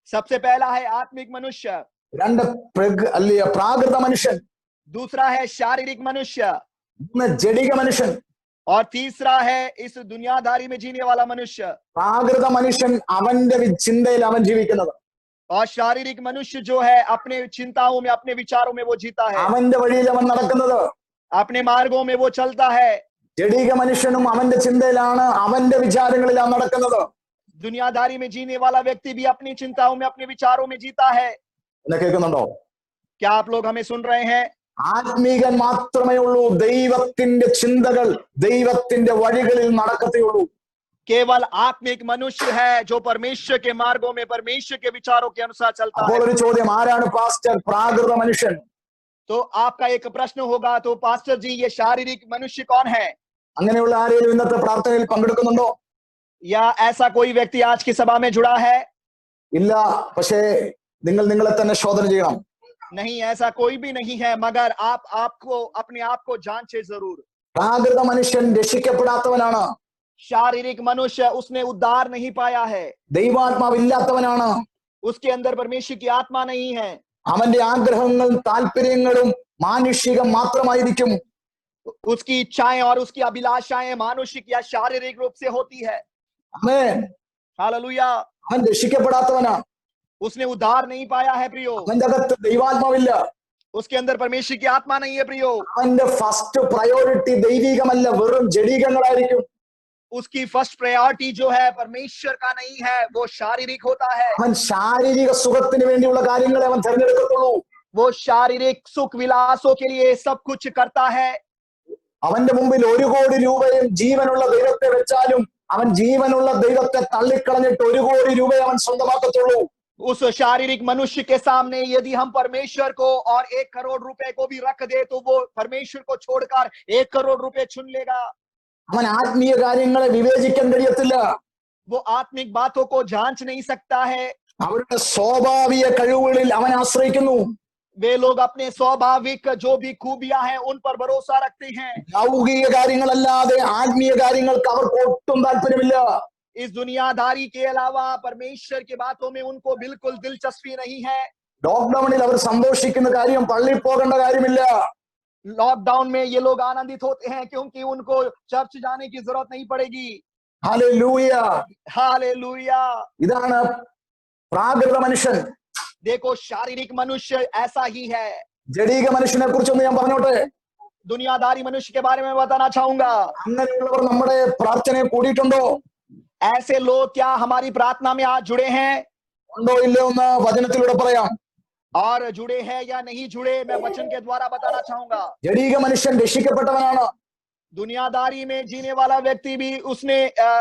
सबसे पहला है आत्मिक मनुष्य, 2 പ്രാകൃത മനുഷ്യൻ, दूसरा है शारीरिक मनुष्य, 3 ജഡിക മനുഷ്യൻ. और तीसरा है इस दुनियादारी में जीने वाला मनुष्य। പ്രാകൃത മനുഷ്യൻ അവന്റെ ചിന്തയിൽ അവൻ ജീവിക്കുന്നത്. और शारीरिक मनुष्य जो है अपने चिंताओं में, अपने विचारों में वो जीता है, അവന്റെ വഴിയിൽ അവൻ നടക്കുന്നത്. अपने मार्गों में वो चलता है। ജഡിക മനുഷ്യനും അവന്റെ ചിന്തയിലാണ്, അവന്റെ വിചാരങ്ങളിലാണ് നടക്കുന്നത്. दुनियादारी में जीने वाला व्यक्ति भी अपनी चिंताओं में, अपने विचारों में जीता है। എന്നെ കേൾക്കുന്നുണ്ടോ? क्या आप लोग हमें सुन रहे हैं? ആത്മീകൻ മാത്രമേ ഉള്ളൂ ദൈവത്തിന്റെ ചിന്തകൾ, ദൈവത്തിന്റെ വഴികളിൽ നടക്കത്തേയുള്ളൂ. केवल आत्मिक मनुष्य है जो परमेश्वर के मार्गों में, परमेश्वर के विचारों के अनुसार चलता അപ്പോൾ है। ഒരു ചോദ്യം, ആരാണ് പാസ്റ്റർ പ്രാകൃത മനുഷ്യൻ? तो आपका एक प्रश्न होगा, तो पास्टर जी ये शारीरिक मनुष्य कौन है? അങ്ങനെയുള്ള ആരെങ്കിലും ഇന്നത്തെ പ്രാർത്ഥനയിൽ പങ്കെടുക്കുന്നുണ്ടോ? या ऐसा कोई व्यक्ति आज की सभा में जुड़ा है? ഇല്ല. പക്ഷേ നിങ്ങൾ നിങ്ങളെ തന്നെ ശോധന ചെയ്യണം. नहीं, ऐसा कोई भी नहीं है, मगर आप आपको अपने आप को जांचे जरूर। പ്രാകൃത മനുഷ്യൻ രക്ഷിക്കപ്പെടാത്തവനാണ്. शारीरिक मनुष्य उसने उद्धार नहीं पाया है, ദൈവാത്മാവില്ലാത്തവനാണ്. उसके अंदर परमेश्वर की आत्मा नहीं है। അവന്റെ ആഗ്രഹങ്ങളും താല്പര്യങ്ങളും മാനുഷികം മാത്രമായിരിക്കും. उसकी इच्छाएं और उसकी अभिलाषाएं मानुषिक या शारीरिक रूप से होती है। ആമേൻ. हालेलुया। അവൻ രക്ഷിക്കപ്പെടാത്തവനാണ്. उसने उद्धार नहीं पाया है प्रियो, അവന്റെ അകത്ത് ദൈവാത്മാവില്ല. उसके अंदर परमेश्वर की आत्मा नहीं है प्रियो। അവന്റെ ഫസ്റ്റ് പ്രയോറിറ്റി ദൈവികമല്ല, വെറും ജഡീകങ്ങളായിരിക്കും. उसकी फर्स्ट प्रायोरिटी जो है परमेश्वर का नहीं है, वो शारीरिक होता है। അവൻ ശാരീരിക സുഖത്തിന് വേണ്ടിയുള്ള കാര്യങ്ങളെ അവൻ തിരഞ്ഞെടുക്കത്തുള്ളൂ. वो शारीरिक सुख विलासों के लिए सब कुछ करता है। അവന്റെ മുമ്പിൽ 1 കോടി രൂപയും ജീവനുള്ള ദൈവത്തെ വെച്ചാലും അവൻ ജീവനുള്ള ദൈവത്തെ തള്ളിക്കളഞ്ഞിട്ട് 1 കോടി രൂപയെ അവൻ സ്വന്തമാക്കത്തുള്ളൂ. उस शारीरिक मनुष्य के सामने यदि हम परमेश्वर को और 1 करोड़ रुपए को भी रख दे, तो वो परमेश्वर को छोड़कर 1 करोड़ रुपए चुन लेगा। അവൻ ആത്മീയ കാര്യങ്ങളെ വിവേചിക്കാൻ കഴിയത്തില്ല. वो आत्मिक बातों को जांच नहीं सकता है। അവരുടെ സ്വാഭാവിക കഴിവുകളിൽ അവൻ ആശ്രയിക്കുന്നു. वे लोग अपने स्वाभाविक जो भी खूबियां हैं उन पर भरोसा रखते हैं। ലൗകിക കാര്യങ്ങളല്ലാതെ ആത്മീയ കാര്യങ്ങൾക്ക് അവർക്ക് ഒട്ടും താല്പര്യമില്ല. इस दुनियादारी के अलावा परमेश्वर की बातों में उनको बिल्कुल दिलचस्पी नहीं है। ലോക്ക്ഡൌണിൽ അവർ സന്തോഷിക്കുന്ന കാര്യം പള്ളിയിൽ പോകേണ്ട കാര്യമില്ല. लॉकडाउन में ये लोग आनंदित होते हैं क्योंकि उनको चर्च जाने की जरूरत नहीं पड़ेगी। ഹല്ലേലൂയ. हालेलुया। ഇതാണ് പ്രാകൃത മനുഷ്യൻ. देखो शारीरिक मनुष्य ऐसा ही है। ജഡീക മനുഷ്യനെ കുറിച്ചൊന്ന് ഞാൻ പറഞ്ഞോട്ടെ. दुनियादारी मनुष्य के बारे में बताना चाहूंगा। അങ്ങനെയുള്ളവർ നമ്മുടെ പ്രാർത്ഥനയിൽ കൂടിയിട്ടുണ്ടോ? ऐसे लोग क्या हमारी प्रार्थना में आज जुड़े हैं? ഉണ്ടോ ഇല്ലയോ എന്ന് വചനത്തിലൂടെ പറയാം. और जुड़े हैं या नहीं जुड़े, मैं वचन के द्वारा बताना चाहूंगा। ജഡീക മനുഷ്യൻ രക്ഷിക്കപ്പെട്ടവനാണ്. दुनियादारी में जीने वाला व्यक्ति भी उसने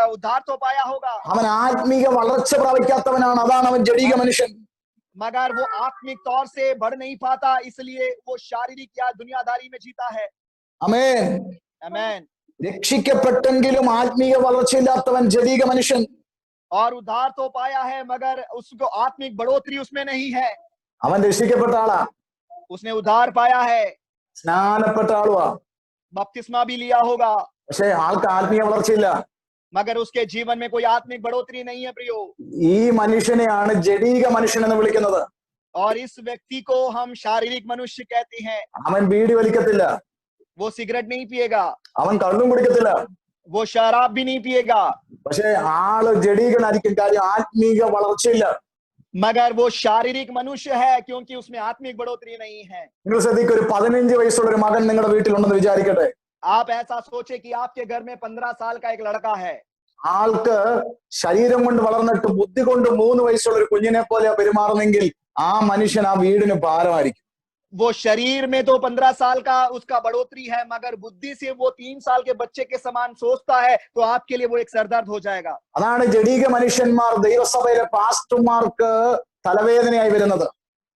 उद्धार तो पाया होगा, അവൻ ആത്മീക വളർച്ച പ്രാപിക്കാത്തവനാണ്. അതാണ് അവൻ ജഡിക മനുഷ്യൻ. मगर वो आत्मिक तौर से बढ़ नहीं पाता, इसलिए वो शारीरिक या दुनियादारी में जीता है। ആമേൻ. आमेन। രക്ഷിക്കപ്പെട്ടെങ്കിലും ആത്മീക വളർച്ചയില്ലാത്തവൻ ജഡിക മനുഷ്യൻ. और उद्धार तो पाया है मगर उसको आत्मिक बढ़ोतरी उसमें नहीं है। അവൻ രക്ഷിക്കപ്പെട്ട ആളാ, उसने उद्धार पाया है, സ്നാനപ്പെട്ട ആളുവാ, बपतिस्मा भी लिया होगा, പക്ഷെ ആൾക്ക് ആത്മീയ വളർച്ചയില്ല. मगर उसके जीवन में कोई आत्मिक बढ़ोतरी नहीं है प्रियो। ഈ മനുഷ്യനെയാണ് ജഡീക മനുഷ്യൻ എന്ന് വിളിക്കുന്നത്. और इस व्यक्ति को हम शारीरिक मनुष्य कहते हैं। അവൻ ബീഡി വലിക്കത്തില്ല, वो सिगरेट नहीं पिएगा, അവൻ കള്ളും കുടിക്കത്തില്ല, वो शराब भी नहीं पिएगा, പക്ഷെ ആള് ജഡീകനായിരിക്കും. കാര്യം ആത്മീക വളർച്ചയില്ല. मगर वो शारीरिक मनुष्य है क्योंकि उसमें आत्मिक बढ़ोतरी नहीं है। നിങ്ങൾ ശ്രദ്ധിക്കുക, ഒരു 15 വയസ്സുള്ള ഒരു മകൻ നിങ്ങളുടെ വീട്ടിലുണ്ടെന്ന് വിചാരിക്കട്ടെ. आप ऐसा सोचे कि आपके घर में 15 साल का एक लड़का है, ആൾക്ക് ശരീരം കൊണ്ട് വളർന്നിട്ട് ബുദ്ധി കൊണ്ട് 3 വയസ്സുള്ള ഒരു കുഞ്ഞിനെ പോലെ പെരുമാറുന്നെങ്കിൽ ആ മനുഷ്യൻ ആ വീടിന് ഭാരമായിരിക്കും. वो शरीर में तो 15 साल का उसका बढ़ोतरी है, मगर बुद्धि से वो 3 साल के बच्चे के समान सोचता है, तो आपके लिए वो एक सरदर्द हो जाएगा। അതാണ് ജഡീക മനുഷ്യന്മാർ ദൈവസഭയിലെ പാസ്റ്റർമാർക്ക് തലവേദനയായി വരുന്നത്.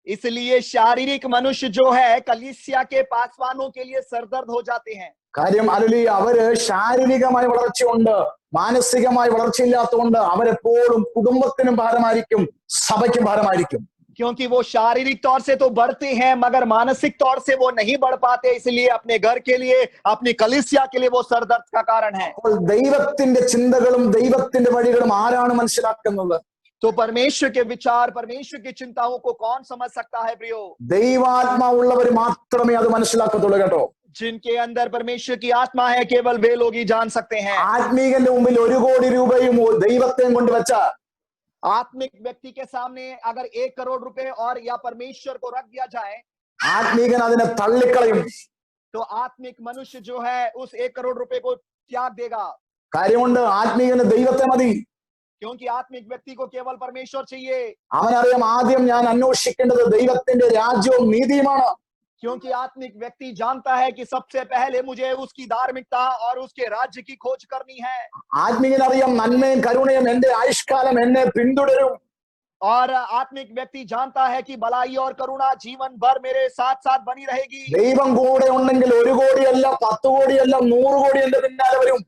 इसलिए शारीरिक मनुष्य जो है कलीसिया के पासवानों के लिए सरदर्द हो जाते हैं। കാര്യം അല്ലെ, അവര് ശാരീരികമായി വളർച്ചയുണ്ട്, മാനസികമായി വളർച്ചയില്ലാത്തതുകൊണ്ട് അവരെപ്പോഴും കുടുംബത്തിനും ഭാരമായിരിക്കും, സഭയ്ക്കും ഭാരമായിരിക്കും. क्योंकि वो शारीरिक तौर से तो बढ़ते हैं मगर मानसिक तौर से वो नहीं बढ़ पाते, इसलिए अपने घर के लिए, अपनी कलीसिया के लिए वो सरदर्द का कारण है। അപ്പോൾ ദൈവത്തിന്റെ ചിന്തകളും ദൈവത്തിന്റെ വഴികളും ആരാണ് മനസ്സിലാക്കുന്നത്? तो परमेश्वर के विचार, परमेश्वर की चिंताओं को कौन समझ सकता है प्रियो? ദൈവാത്മാവുള്ളവർ മാത്രമേ അത് മനസ്സിലാക്കത്തുള്ളൂ കേട്ടോ. जिनके अंदर परमेश्वर की आत्मा है, केवल वे लोग ही जान सकते हैं। ആത്മീകന്റെ മുമ്പിൽ 1 കോടി രൂപയും ദൈവത്തെയും കൊണ്ടുവച്ച आत्मिक व्यक्ति के सामने अगर 1 करोड़ रुपए और या परमेश्वर को रख दिया जाए, ആത്മീകൻ അതിനെ തള്ളിക്കളയും. तो आत्मिक मनुष्य जो है उस 1 करोड़ रुपए को त्याग देगा, കാര്യമുണ്ട്, ആത്മീകന് ദൈവത്തെ മതി. क्योंकि आत्मिक व्यक्ति को केवल परमेश्वर चाहिए। അവനറിയാം, ആദ്യം ഞാൻ അന്വേഷിക്കേണ്ടത് ദൈവത്തിന്റെ രാജ്യവും നീതിയുമാണ്. क्योंकि आत्मिक व्यक्ति जानता है कि सबसे पहले मुझे उसकी धार्मिकता और उसके राज्य की खोज करनी है। ആത്മീകനറിയാം, നന്മയും കരുണയും എന്റെ ആയുഷ്കാലം എന്നെ പിന്തുടരും. और आत्मिक व्यक्ति जानता है कि भलाई और करुणा जीवन भर मेरे साथ साथ बनी रहेगी। ദൈവം കൂടെ ഉണ്ടെങ്കിൽ 1 കോടിയല്ല, 10 കോടിയല്ല, 100 കോടി എന്റെ പിന്നാലെ വരും.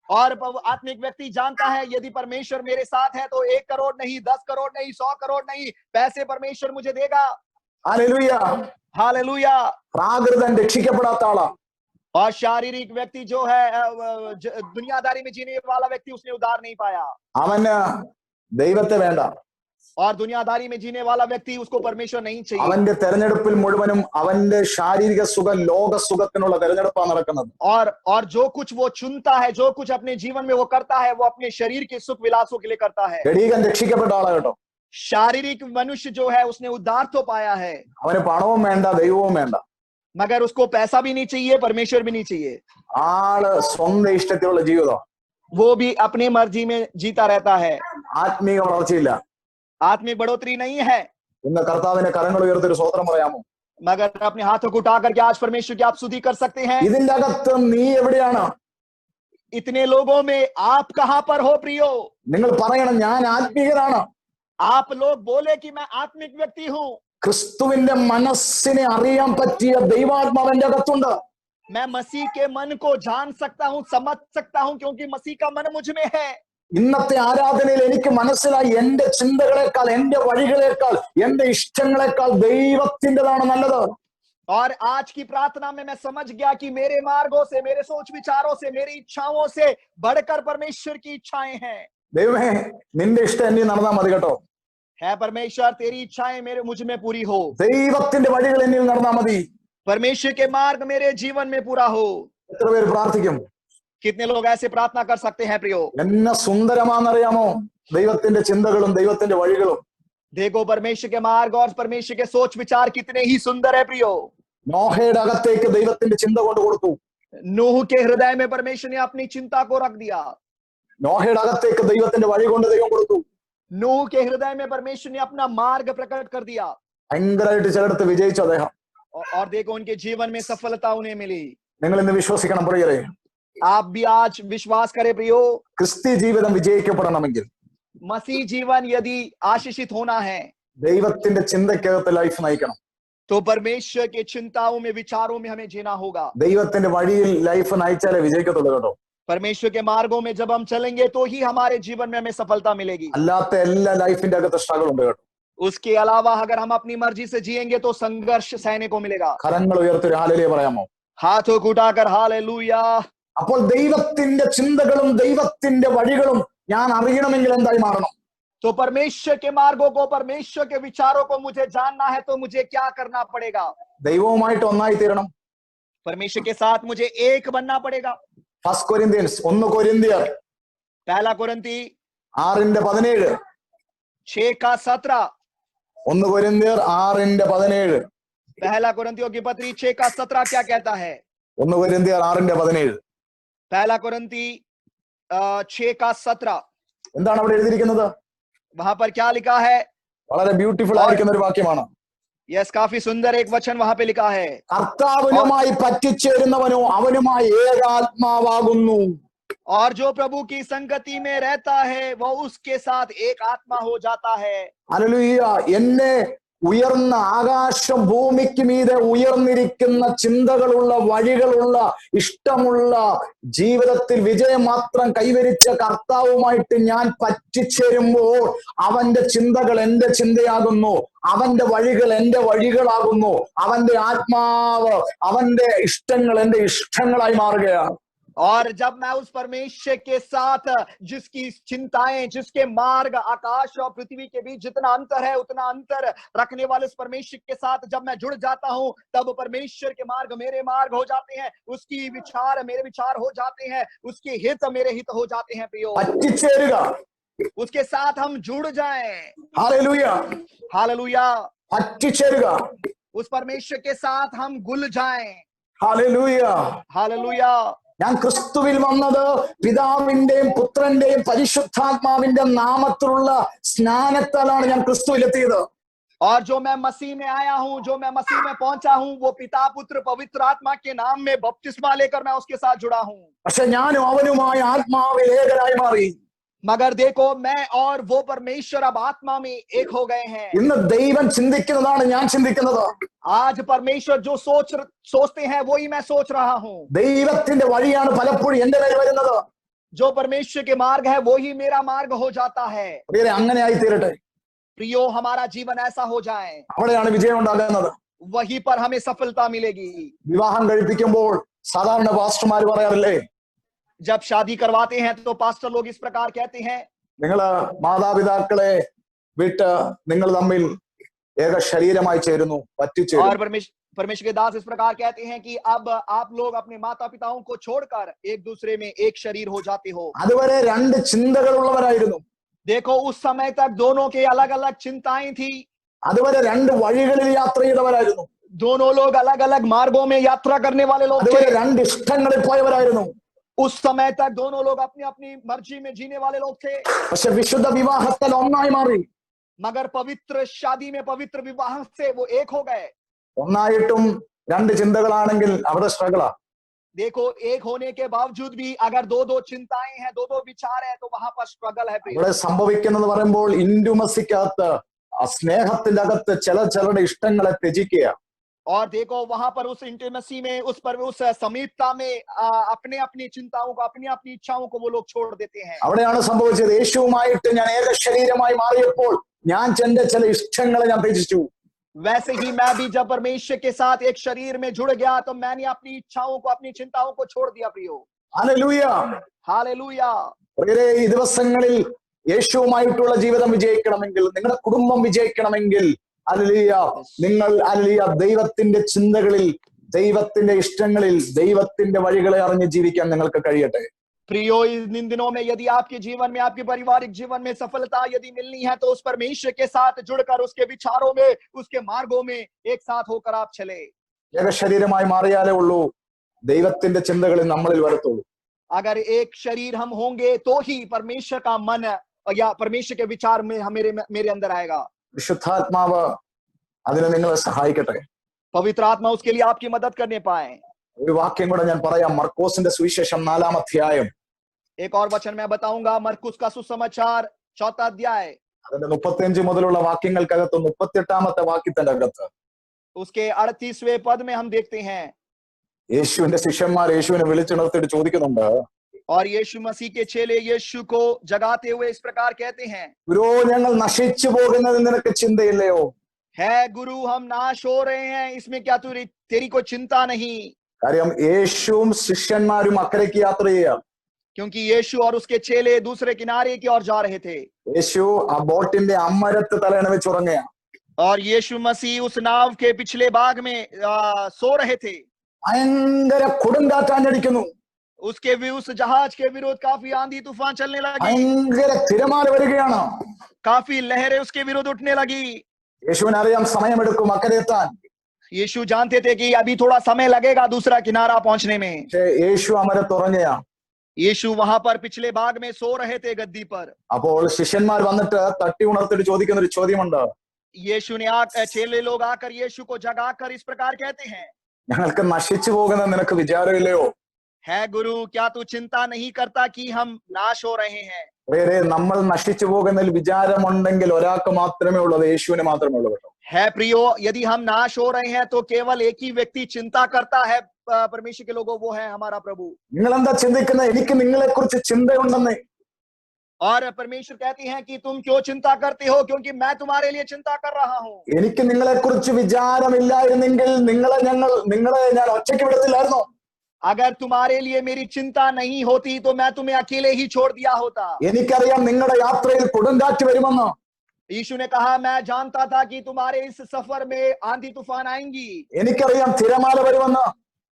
और आत्मिक व्यक्ति जानता है यदि परमेश्वर मेरे साथ है तो 1 करोड़ नहीं, 10 करोड़ नहीं, 100 करोड़ नहीं, पैसे परमेश्वर मुझे देगा। ഹല്ലേലൂയ. हालेलुया। പ്രാകൃതൻ രക്ഷിക്കപ്പെടാത്ത ആളാ. और शारीरिक व्यक्ति जो है दुनियादारी में जीने वाला व्यक्ति, उसने उद्धार नहीं पाया। അവന് ദൈവത്തെ വേണ്ട. और दुनियादारी में जीने वाला व्यक्ति, उसको परमेश्वर नहीं चाहिए। അവന്റെ തെരഞ്ഞെടുപ്പിൽ മുഴുവനും അവന്റെ ശാരീരിക സുഖം, ലോക സുഖത്തിനുള്ള തെരഞ്ഞെടുപ്പാണ് നടക്കുന്നത്. और जो कुछ वो चुनता है, जो कुछ अपने जीवन में वो करता है, वो अपने शरीर के सुख विलासों के लिए करता है। ജഡീകൻ രക്ഷിക്കപ്പെട്ട ആളാ കേട്ടോ. शारीरिक मनुष्य जो है उसने उद्धार तो पाया है, അവന് പണവും വേണ്ട, ദൈവവും വേണ്ട. मगर उसको पैसा भी नहीं चाहिए, परमेश्वर भी नहीं चाहिए। ആള് സ്വന്തം ഇഷ്ടത്തിലുള്ള ജീവിതം. वो भी अपनी मर्जी में जीता रहता है, ആത്മീക വളർച്ചയില്ല. आत्मिक बढ़ोतरी नहीं है। ഇന്ന് കർത്താവിനെ കരങ്ങൾ ഉയർത്തി ഒരു സ്തോത്രം പറയാമോ? मगर अपने हाथों को उठा करके आज परमेश्वर की आप स्तुति कर सकते हैं। ഇതിന്റെ അകത്ത് നീ എവിടെയാണ്? इतने लोगों में आप कहां पर हो प्रियो? നിങ്ങൾ പറയണം, ഞാൻ ആത്മീകനാണ്. आप लोग बोले कि मैं आत्मिक व्यक्ति हूं, ക്രിസ്തുവിന്റെ മനസ്സിനെ അറിയാൻ പറ്റിയ ദൈവാത്മാവ് എന്റെ അകത്തുണ്ട്. मैं मसीह के मन को जान सकता हूं, समझ सकता हूं, क्योंकि मसीह का मन मुझ में है। ഇന്നത്തെ ആരാധനയിൽ എനിക്ക് മനസ്സിലായി, എന്റെ ചിന്തകളെക്കാൾ, എന്റെ വഴികളെക്കാൾ, എന്റെ ഇഷ്ടങ്ങളെക്കാൾ ദൈവത്തിൻ്റെതാണ് നല്ലത്. और आज की प्रार्थना में मैं समझ गया कि मेरे मार्गों से, मेरे सोच विचारों से, मेरी इच्छाओं से बढ़कर परमेश्वर की इच्छाएं हैं। ദൈവമേ, നിന്റെ ഇഷ്ടം എന്നിൽ നടന്നാൽ മതി കേട്ടോ. है परमेश्वर, तेरी इच्छाएं मेरे मुझ में पूरी हो। ദൈവത്തിന്റെ വഴികൾ എന്നിൽ നടന്നാൽ മതി. परमेश्वर के मार्ग मेरे जीवन में पूरा हो। എത്ര പേര് പ്രാർത്ഥിക്കും? कितने लोग ऐसे प्रार्थना कर सकते हैं प्रियो? എന്നെ സുന്ദരമാണെന്നറിയാമോ ദൈവത്തിന്റെ ചിന്തകളും ദൈവത്തിന്റെ വഴികളും? देखो परमेश्वर के मार्ग और परमेश्वर के सोच विचार कितने ही सुंदर है प्रियो। നോഹയുടെ അകത്തേക്ക് ദൈവത്തിന്റെ ചിന്ത കൊണ്ട് കൊടുത്തു. नूह के हृदय में परमेश्वर ने अपनी चिंता को रख दिया। നോഹയുടെ അകത്തേക്ക് ദൈവത്തിന്റെ വഴി കൊണ്ട് ദൈവം കൊടുത്തു. नूह के हृदय में परमेश्वर ने अपना मार्ग प्रकट कर दिया। ഭയങ്കരമായിട്ട് ചിലടത്ത് വിജയിച്ചു അദ്ദേഹം. और देखो उनके जीवन में सफलता उन्हें मिली। നിങ്ങൾ ഇന്ന് വിശ്വസിക്കണം പ്രിയരേ, आप भी आज विश्वास करें प्रियो, ക്രിസ്ത്യ ജീവിതം വിജയിക്കപ്പെടണമെങ്കിൽ मसीह जीवन यदि आशीषित होना है ദൈവത്തിന്റെ ചിന്തയ്ക്കകത്ത് ലൈഫ് നയിക്കണം. तो परमेश्वर के चिंताओं में, विचारों में हमें जीना होगा। ദൈവത്തിന്റെ വഴിയിൽ ലൈഫ് നയിച്ചാലേ വിജയിക്കത്തുള്ളൂ കേട്ടോ. परमेश्वर के मार्गों में जब हम चलेंगे तो ही हमारे जीवन में हमें सफलता मिलेगी। അല്ലാത്ത എല്ലാ ലൈഫിന്റെ അകത്ത് സ്ട്രഗിൾ ഉണ്ട് കേട്ടോ. उसके अलावा अगर हम अपनी मर्जी से जिएंगे तो संघर्ष सहने को मिलेगा। കരങ്ങൾ ഉയർത്തി ഹല്ലേലൂയ പറയാമോ? हाथों को उठाकर हालेलुया। അപ്പോൾ ദൈവത്തിന്റെ ചിന്തകളും ദൈവത്തിന്റെ വഴികളും ഞാൻ അറിയണമെങ്കിൽ എന്തായി മാറണം? तो परमेश्वर के मार्गों को, परमेश्वर के विचारों को मुझे जानना है तो मुझे क्या करना पड़ेगा? ദൈവവുമായിട്ട് ഒന്നായി തീരണം. परमेश्वर के साथ मुझे एक बनना पड़ेगा। ഫസ്റ്റ് കൊരിന്ത്യൻസ് 1 കൊരിന്ത്യർ पहला कुरिन्ती 6:17 6:17 1 കൊരിന്ത്യർ 6:17 पहला कुरिन्तियों की पत्री 6:17 क्या कहता है? 1 കൊരിന്ത്യർ 6:17 पहला कुरिन्ती 6:17 എന്താണ് അവിടെ എഴുതിയിരിക്കുന്നത്? वहां पर क्या लिखा है? വളരെ ബ്യൂട്ടിഫുൾ ആയിരിക്കുന്ന ഒരു വാക്യമാണ്. यस, काफी सुंदर एक वचन वहां पे लिखा है। കർത്താവിനുമായി പറ്റിച്ചേരുന്നവനോ അവനുമായി ഏകാത്മാവാകുന്നു. और जो प्रभु की संगति में रहता है वो उसके साथ एक आत्मा हो जाता है। ഹല്ലേലൂയ. എന്നെ ഉയർന്ന ആകാശം ഭൂമിക്ക് മീതെ ഉയർന്നിരിക്കുന്ന ചിന്തകളുള്ള വഴികളുള്ള ഇഷ്ടമുള്ള ജീവിതത്തിൽ വിജയം മാത്രം കൈവരിച്ച കർത്താവുമായിട്ട് ഞാൻ പറ്റിച്ചേരുമ്പോൾ അവന്റെ ചിന്തകൾ എന്റെ ചിന്തയാകുന്നു, അവന്റെ വഴികൾ എന്റെ വഴികളാകുന്നു, അവന്റെ ആത്മാവ് അവന്റെ ഇഷ്ടങ്ങൾ എന്റെ ഇഷ്ടങ്ങളായി മാറുകയാണ്. और जब मैं उस परमेश्वर के साथ, जिसकी चिंताएं, जिसके मार्ग आकाश और पृथ्वी के बीच जितना अंतर है उतना अंतर रखने वाले उस परमेश्वर के साथ जब मैं जुड़ जाता हूं, तब परमेश्वर के मार्ग मेरे मार्ग हो जाते हैं, उसकी विचार मेरे विचार हो जाते हैं, उसके हित मेरे हित हो जाते हैं प्रियो। പറ്റിച്ചേരുക. उसके साथ हम जुड़ जाएं। ഹല്ലേലൂയ. हालेलुया। പറ്റിച്ചേരുക. उस परमेश्वर के साथ हम घुल जाएं। ഹല്ലേലൂയ. हालेलुया। ഞാൻ ക്രിസ്തുവിൽ വന്നത് പിതാവിന്റെയും പുത്രന്റെയും പരിശുദ്ധാത്മാവിന്റെ നാമത്തിലുള്ള സ്നാനത്താലാണ് ഞാൻ ക്രിസ്തുവിലെത്തിയത്. और जो मैं मसीह में आया हूं, जो मैं मसीह में पहुंचा हूं, वो पिता पुत्र पवित्र आत्मा के नाम में बपतिस्मा लेकर मैं उसके साथ जुड़ा हूं। പക്ഷെ ഞാനും അവനുമായി ആത്മാവിൽ ഏകരായി മാറി. मगर देखो, मैं और वो परमेश्वर अब आत्मा में एक हो गए हैं। ഇന്ന് ദൈവം ചിന്തിക്കുന്നതാണ് ഞാൻ ചിന്തിക്കുന്നത്. आज परमेश्वर जो सोचते हैं वही मैं सोच रहा हूं। ദൈവത്തിന്റെ വഴിയാണ് പലപ്പോഴും എന്റെ മേൽ വരുന്നത്. जो परमेश्वर के मार्ग है वही मेरा मार्ग हो जाता है। പ്രിയരെ, അങ്ങനെ ആയി തീരട്ടെ. प्रियो, हमारा जीवन ऐसा हो जाए, അവിടെയാണ് വിജയം ഉണ്ടാകുന്നത്. वहीं पर हमें सफलता मिलेगी। വിവാഹം കഴിപ്പിക്കുമ്പോൾ സാധാരണ പാസ്റ്റർമാർ പറയാറില്ലേ, जब शादी करवाते हैं तो पास्टर लोग इस प्रकार कहते हैं, നിങ്ങള് മാതാപിതാക്കളെ വിട്ട് നിങ്ങൾ തമ്മിൽ ഏക ശരീരമായി ചേരുന്നു, പറ്റിച്ചേരുന്നു. और परमेश्वर के दास इस प्रकार कहते हैं कि अब आप लोग अपने माता पिताओं को छोड़कर एक दूसरे में एक शरीर हो जाते हो। അതുവരെ രണ്ട് ചിന്തകളുള്ളവരായിരുന്നു. देखो, उस समय तक दोनों के अलग अलग चिंताएं थी। അതുവരെ രണ്ട് വഴികളിൽ യാത്ര ചെയ്തവരായിരുന്നു. दोनों लोग अलग अलग मार्गों में यात्रा करने वाले लोग അതുവരെ थे। രണ്ട് ഇഷ്ടങ്ങളിൽ പോയവരായിരുന്നു. उस समय तक दोनों लोग अपनी अपनी मर्जी में जीने वाले लोग थे। പക്ഷെ വിശുദ്ധ വിവാഹത്തിൽ ഒന്നായി മാറി. मगर पवित्र शादी में, पवित्र विवाह से वो एक हो गए। ഒന്നായിട്ടും രണ്ട് ചിന്തകളാണെങ്കിൽ അവിടെ സ്ട്രഗിളാ. देखो, एक होने के बावजूद भी अगर दो दो चिंताएं हैं, दो दो विचार है, तो वहां पर स्ट्रगल है। ഇവിടെ സംഭവിക്കുന്നത് പറയുമ്പോൾ ഇന്റിമസിക്കകത്ത് ആ സ്നേഹത്തിന്റെ അകത്ത് ചിലരുടെ ഇഷ്ടങ്ങളെ ത്യജിക്കുക. और देखो, वहां पर उस इंटीमेसी में, उस समीपता में अपने अपनी चिंताओं को, अपनी अपनी इच्छाओं को वो लोग छोड़ देते हैं। അവിടെയാണ് സംഭവിച്ചത്. യേശുവുമായിട്ട് ഞാൻ ഏക ശരീരമായി മാറിയപ്പോൾ ഞാൻ എന്റെ ചില ഇഷ്ടങ്ങളെ ഞാൻ ത്യജിച്ചു. वैसे ही मैं भी जब परमेश्वर के साथ एक शरीर में जुड़ गया तो मैंने अपनी इच्छाओं को, अपनी चिंताओं को छोड़ दिया प्रियो। ഹല്ലേലൂയ. हालेलुया। പ്രിയരേ, ഈ ദിവസങ്ങളിൽ യേശുവുമായിട്ടുള്ള ജീവിതം വിജയിക്കണമെങ്കിൽ, നിങ്ങളുടെ കുടുംബം വിജയിക്കണമെങ്കിൽ, ഹല്ലേലൂയ, നിങ്ങൾ ഹല്ലേലൂയ ദൈവത്തിന്റെ ചിന്തകളിൽ, ദൈവത്തിന്റെ ഇഷ്ടങ്ങളിൽ, ദൈവത്തിന്റെ വഴികളെ അറിഞ്ഞ് ജീവിക്കാൻ നിങ്ങൾക്ക് കഴിയട്ടെ. प्रियो, इन दिनों में यदि आपके जीवन में, आपके पारिवारिक जीवन में सफलता यदि मिलनी है तो उस परमेश्वर के साथ जुड़कर उसके विचारों में, उसके मार्गों में एक साथ होकर आप चले। ഏക ശരീരമായി മാറിയാലേ ഉള്ളൂ ദൈവത്തിന്റെ ചിന്തകളിൽ നമ്മളിൽ വരത്തുള്ളൂ. अगर एक शरीर हम होंगे तो ही परमेश्वर का मन या परमेश्वर के विचार में मेरे अंदर आएगा। വിശുദ്ധാത്മാവ് അതിനെ നിങ്ങളെ സഹായിക്കട്ടെ. पवित्र आत्मा उसके लिए आपकी मदद करने पाए। ഒരു വാക്യം കൂടെ ഞാൻ പറയാം. മർക്കോസിന്റെ സുവിശേഷം 4-ാം അധ്യായം एक और वचन मैं बताऊंगा, मरकुस का सुसमाचार 4वां अध्याय, അതിന്റെ 35 മുതലുള്ള വാക്യങ്ങൾക്കകത്ത് 38-ാമത്തെ വാക്യത്തിന്റെ അകത്ത് उसके 38वें पद में हम देखते हैं, യേശുവിന്റെ ശിഷ്യന്മാർ യേശുവിനെ വിളിച്ചുണർത്തിയിട്ട് ചോദിക്കുന്നുണ്ട്, और यीशु मसीह के चेले यीशु को जगाते हुए इस प्रकार कहते हैं, ഗുരോ ഞങ്ങൾ നശിച്ചു പോകുന്നതിൽ നിനക്ക് ചിന്തയില്ലയോ? है गुरु हम नाश हो रहे हैं, इसमें क्या तेरी को चिंता नहीं? കാര്യം യേശുവും ശിഷ്യന്മാരും അക്കരയ്ക്ക് യാത്ര ചെയ്യുക. क्योंकि यीशु और उसके चेले दूसरे किनारे की ओर जा रहे थे, യേശു ആ ബോട്ടിന്റെ അമ്മരത്ത് തലയണ വെച്ച് ഉറങ്ങുക. और यीशु मसीह उस नाव के पिछले भाग में सो रहे थे. ഭയങ്കര കൊടുങ്കാറ്റാഞ്ഞടിക്കുന്നു, उस जहाज के विरुद्ध काफी आंधी तूफान चलने लगी, ഭയങ്കര തിരമാല വരികയാണ്. काफी लहरें उसके विरुद्ध उठने लगी. യേശുവിനറിയാം സമയമെടുക്കും അക്കരയെത്താൻ. यीशु जानते थे कि अभी थोड़ा समय लगेगा दूसरा किनारा पहुंचने में. പക്ഷേ യേശു അമരത്ത് ഉറങ്ങുക. यीशु वहां पर पिछले भाग में सो रहे थे गद्दी पर. അപ്പോൾ ശിഷ്യന്മാർ വന്നിട്ട് തട്ടി ഉണർത്തിട്ട് ചോദിക്കുന്ന ഒരു ചോദ്യമുണ്ട്. यीशु ने चेले लोग आकर यीशु को जगाकर इस प्रकार कहते हैं, ഞങ്ങൾക്ക് നശിച്ചു പോകുന്ന നിനക്ക് വിചാരമില്ലയോ? है गुरु क्या तू चिंता नहीं करता कि हम नाश हो रहे हैं? വേറെ നമ്മൾ നശിച്ചു പോകുന്നതിൽ വിചാരമുണ്ടെങ്കിൽ ഒരാൾക്ക് മാത്രമേ ഉള്ളത്, യേശുവിന് മാത്രമേ ഉള്ളൂ കേട്ടോ. है प्रियो, यदि हम नाश हो रहे हैं तो केवल एक ही व्यक्ति चिंता करता है परमेश्वर के लोगों, वो है हमारा प्रभु. നിങ്ങൾ എന്താ ചിന്തിക്കുന്നത്? എനിക്ക് നിങ്ങളെ കുറിച്ച് ചിന്തയുണ്ടെന്ന്. और परमेश्वर कहती हैं कि तुम क्यों चिंता करते हो, क्योंकि मैं तुम्हारे लिए चिंता कर रहा हूं. എനിക്ക് നിങ്ങളെ കുറിച്ച് വിചാരമില്ലായിരുന്നെങ്കിൽ നിങ്ങളെ ഞാൻ ഒറ്റയ്ക്ക് വിടത്തില്ലായിരുന്നു. अगर तुम्हारे लिए मेरी चिंता नहीं होती तो मैं तुम्हें अकेले ही छोड़ दिया होता. എനിക്കറിയാം നിങ്ങളുടെ യാത്രയിൽ കൊടുങ്കാറ്റ് വരുമെന്ന്. यीशु ने कहा, मैं जानता था कि तुम्हारे इस सफर में आंधी तूफान आएंगी. എനിക്കറിയാം തിരമാല വരുമെന്ന്.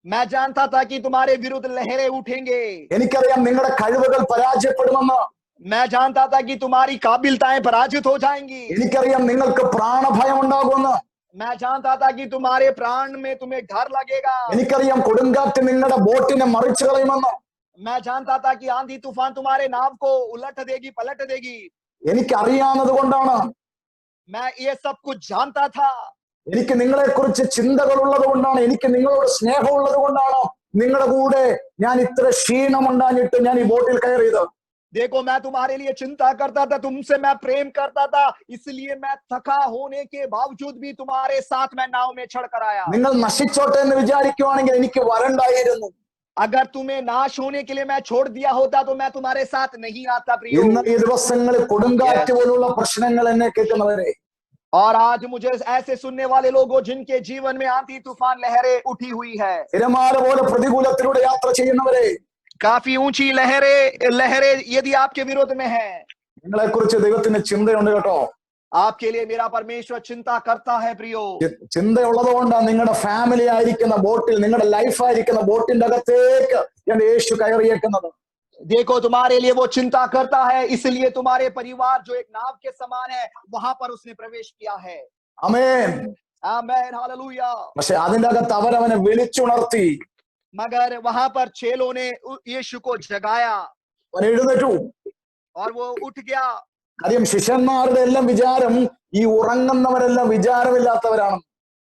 मैं जानता था कि तुम्हारे विरुद्ध लहरें उठेंगे. എനിക്കറിയാം നിങ്ങളുടെ കഴിവുകൾ പരാജയപ്പെടുമെന്ന്. मैं जानता था कि तुम्हारी काबिलताएं पराजित हो जाएंगी. എനിക്കറിയാം നിങ്ങൾക്ക് പ്രാണഭയം ഉണ്ടാകുമെന്ന്. मैं जानता था कि तुम्हारे प्राण में तुम्हें डर लगेगा. എനിക്കറിയാം കൊടുങ്കാറ്റ് നിങ്ങളുടെ ബോട്ടിനെ മറിച്ചു കളയുമെന്ന്. मैं जानता था कि आंधी तूफान तुम्हारे नाव को उलट देगी, पलट देगी. എനിക്കറിയാവുന്നത് കൊണ്ടാണ്. मैं ये सब कुछ जानता था. എനിക്ക് നിങ്ങളെ കുറിച്ച് ചിന്തകൾ ഉള്ളത് കൊണ്ടാണ്, എനിക്ക് നിങ്ങളോട് സ്നേഹമുള്ളത് കൊണ്ടാണ് നിങ്ങളുടെ കൂടെ ഞാൻ ഇത്ര ക്ഷീണമുണ്ടാഞ്ഞിട്ട് ഞാൻ ഈ ബോട്ടിൽ കയറിയത്. देखो, मैं तुम्हारे लिए चिंता करता था, तुमसे मैं प्रेम करता था, इसलिए मैं थका होने के बावजूद भी तुम्हारे साथ मैं नाव में चढ़कर आया. നിങ്ങൾ നശിച്ചോട്ടെ എന്ന് വിചാരിക്കുവാണെങ്കിൽ എനിക്ക് വരണ്ടായിരുന്നു. अगर तुम्हें नाश होने के लिए मैं छोड़ दिया होता तो मैं तुम्हारे साथ नहीं आता प्रियो. ഇന്ന് ഈ ദിവസങ്ങളിൽ കൊടുങ്കാറ്റ് പോലുള്ള പ്രശ്നങ്ങൾ എന്നെ കേൾക്കുന്നവരെ, और आज मुझे ऐसे सुनने वाले लोगों जिनके जीवन में आंधी तूफान लहरें उठी हुई है, തിരമാല പോലെ പ്രതികൂലത്തിലൂടെ യാത്ര ചെയ്യുന്നവരെ, काफी ऊंची लहरें यदि आपके विरोध में है, നിങ്ങളെ കുറിച്ച് ദൈവത്തിന് ചിന്തയുണ്ട് കേട്ടോ. आपके लिए मेरा परमेश्वर चिंता करता है प्रियो. ചിന്തയുള്ളത് കൊണ്ടാണ് നിങ്ങളുടെ ഫാമിലി ആയിരിക്കുന്ന ബോട്ടിൽ, നിങ്ങളുടെ ലൈഫ് ആയിരിക്കുന്ന ബോട്ടിന്റെ അകത്തേക്ക് ഞാൻ യേശു കയറിയേക്കുന്നത്. देखो, तुम्हारे लिए वो चिंता करता है, इसलिए तुम्हारे परिवार जो एक नाव के समान है वहां पर उसने प्रवेश किया है. ആമേൻ. आमेन, हालेलुया. പക്ഷെ അതിന്റെ അകത്ത് അവരവനെ വിളിച്ചുണർത്തി. मगर वहां पर चेलों ने यीशु को जगाया അവൻ എഴുന്നേറ്റു. और वो उठ गया. കാര്യം ശിഷ്യന്മാരുടെ എല്ലാം വിചാരം ഈ ഉറങ്ങുന്നവരെല്ലാം വിചാരമില്ലാത്തവരാണ്.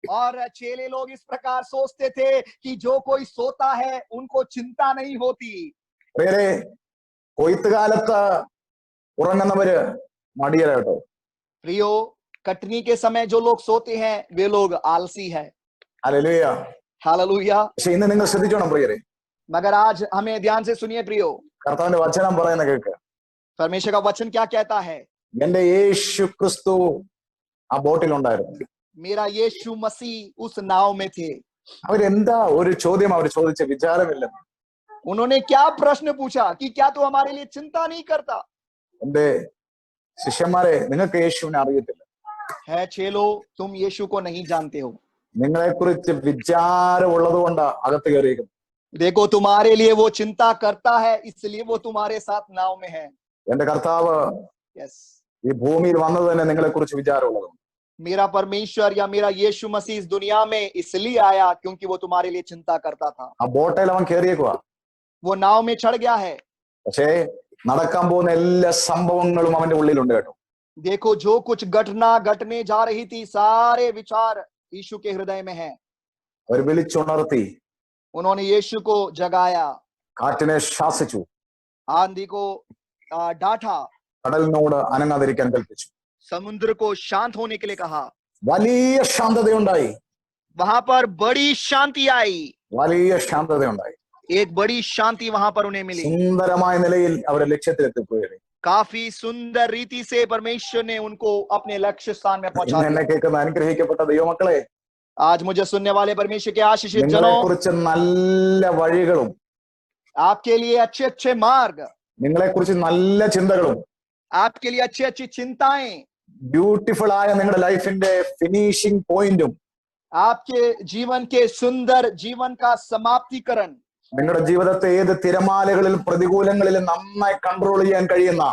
और चेले लोग इस प्रकार सोचते थे कि जो कोई सोता है उनको चिंता नहीं होती. വേറെ കൊയ്ത്ത് കാലത്ത് ഉറങ്ങുന്നവര് മടിയര കേട്ടോ. प्रियो, कटनी के समय जो लोग सोते हैं वे लोग आलसी है. ഹല്ലേലൂയ. हालेलुया. പക്ഷെ ഇന്ന് നിങ്ങൾ ശ്രദ്ധിച്ചോണം പ്രിയരെ, मगर आज हमें ध्यान से सुनिए प्रियो, കർത്താവിന്റെ വചനം പറയുന്ന കേൾക്ക്. परमेश्वर का वचन क्या कहता है? എന്റെ യേശു ക്രിസ്തു ആ ബോട്ടിലുണ്ടായിരുന്നു. मेरा यीशु मसीह उस नाव में थे. അവരെന്താ ഒരു ചോദ്യം അവർ ചോദിച്ച? വിചാരമില്ലെന്ന്. उन्होंने क्या प्रश्न पूछा कि क्या तू हमारे लिए चिंता नहीं करता? എന്റെ ശിഷ്യന്മാരെ, നിങ്ങൾക്ക് യേശുവിനെ അറിയത്തില്ല. है चेलो, तुम यीशु को नहीं जानते हो. നിങ്ങളെ കുറിച്ച് വിചാരമുള്ളത് കൊണ്ട് അകത്ത് കയറിയിരിക്കുന്നു. देखो, तुम्हारे लिए वो चिंता करता है, इसलिए वो तुम्हारे साथ नाव में है. എന്റെ കർത്താവ് यस, ഈ ഭൂമിയിൽ വന്നത് തന്നെ നിങ്ങളെ കുറിച്ച് വിചാരമുള്ളത്. मेरा परमेश्वर या मेरा यीशु मसीह इस दुनिया में इसलिए आया क्योंकि वो तुम्हारे लिए चिंता करता था. ആ ബോട്ടയിൽ അവൻ കയറിയേക്കുവാ. वो नाव में चढ़ गया है. പക്ഷേ നടക്കാൻ പോകുന്ന എല്ലാ സംഭവങ്ങളും അവന്റെ ഉള്ളിലുണ്ട് കേട്ടോ. देखो, जो कुछ घटना घटने जा रही थी, सारे विचार यीशु के हृदय में है. അവർ വിളിച്ചുണർത്തി. उन्होंने यीशु को जगाया, കാറ്റിനെ ശാസിച്ചു, आंधी को डांटा, കടലിനോട് അനങ്ങാതിരിക്കാൻ കൽപ്പിച്ചു. समुद्र को शांत होने के लिए कहा. വലിയ ശാന്തതയുണ്ടായി, वहां पर बड़ी शांति आई, വലിയ ശാന്തതയുണ്ടായി. एक बड़ी शांति वहां पर उन्हें मिली. സുന്ദരമായ നിലയിൽ അവരെ ലക്ഷ്യത്തിലെത്തിപ്പോയി. काफी सुंदर रीति से परमेश्वर ने उनको अपने लक्ष्य स्थान में पहुंचा ഇന്ന് എന്നെ दिया. കേൾക്കുന്ന അനുഗ്രഹിക്കപ്പെട്ട ദൈവമക്കളെ, आज मुझे सुनने वाले परमेश्वर के आशीषित നിങ്ങളെ जनों, കുറിച്ച് നല്ല വഴികളും आपके लिए अच्छे अच्छे मार्ग, നിങ്ങളെ കുറിച്ച് നല്ല ചിന്തകളും आपके लिए अच्छी अच्छी चिंताएं, ബ്യൂട്ടിഫുൾ ആയ നിങ്ങളുടെ ലൈഫിന്റെ ഫിനിഷിംഗ് പോയിന്റും आपके जीवन के सुंदर जीवन का समाप्तिकरण, നിങ്ങളുടെ ജീവിതത്തെ ഏത് തിരമാലകളിലും പ്രതികൂലങ്ങളിലും നന്നായി കൺട്രോൾ ചെയ്യാൻ കഴിയുന്ന,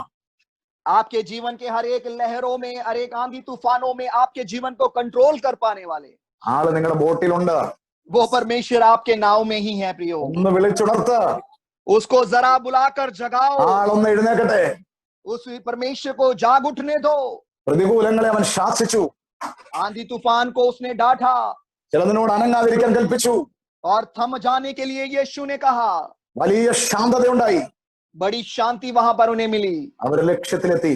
आपके जीवन के हर एक लहरों में, हर एक आंधी तूफानों में आपके जीवन को कंट्रोल कर पाने वाले ആള് നിങ്ങളുടെ ബോട്ടിലുണ്ട്. वो परमेश्वर आपके नाव में ही है. प्रियो, ഒന്ന് വിളിച്ചുണർത്ത്, उसको जरा बुलाकर जगाओ, ആളൊന്ന് എഴുന്നേക്കട്ടെ. उस परमेश्वर को जाग उठने दो. പ്രതികൂലങ്ങളെ അവൻ ശാസിച്ചു, आंधी तूफान को उसने डांटा ചിലതിനോട് അനങ്ങാതിരിക്കാൻ കൽപ്പിച്ചു. और थम जाने के लिए यीशु ने कहा. വലിയ ശാന്തതയുണ്ടായി, बड़ी शांति वहां पर उन्हें मिली. അവർ ലക്ഷ്യത്തിലെത്തി.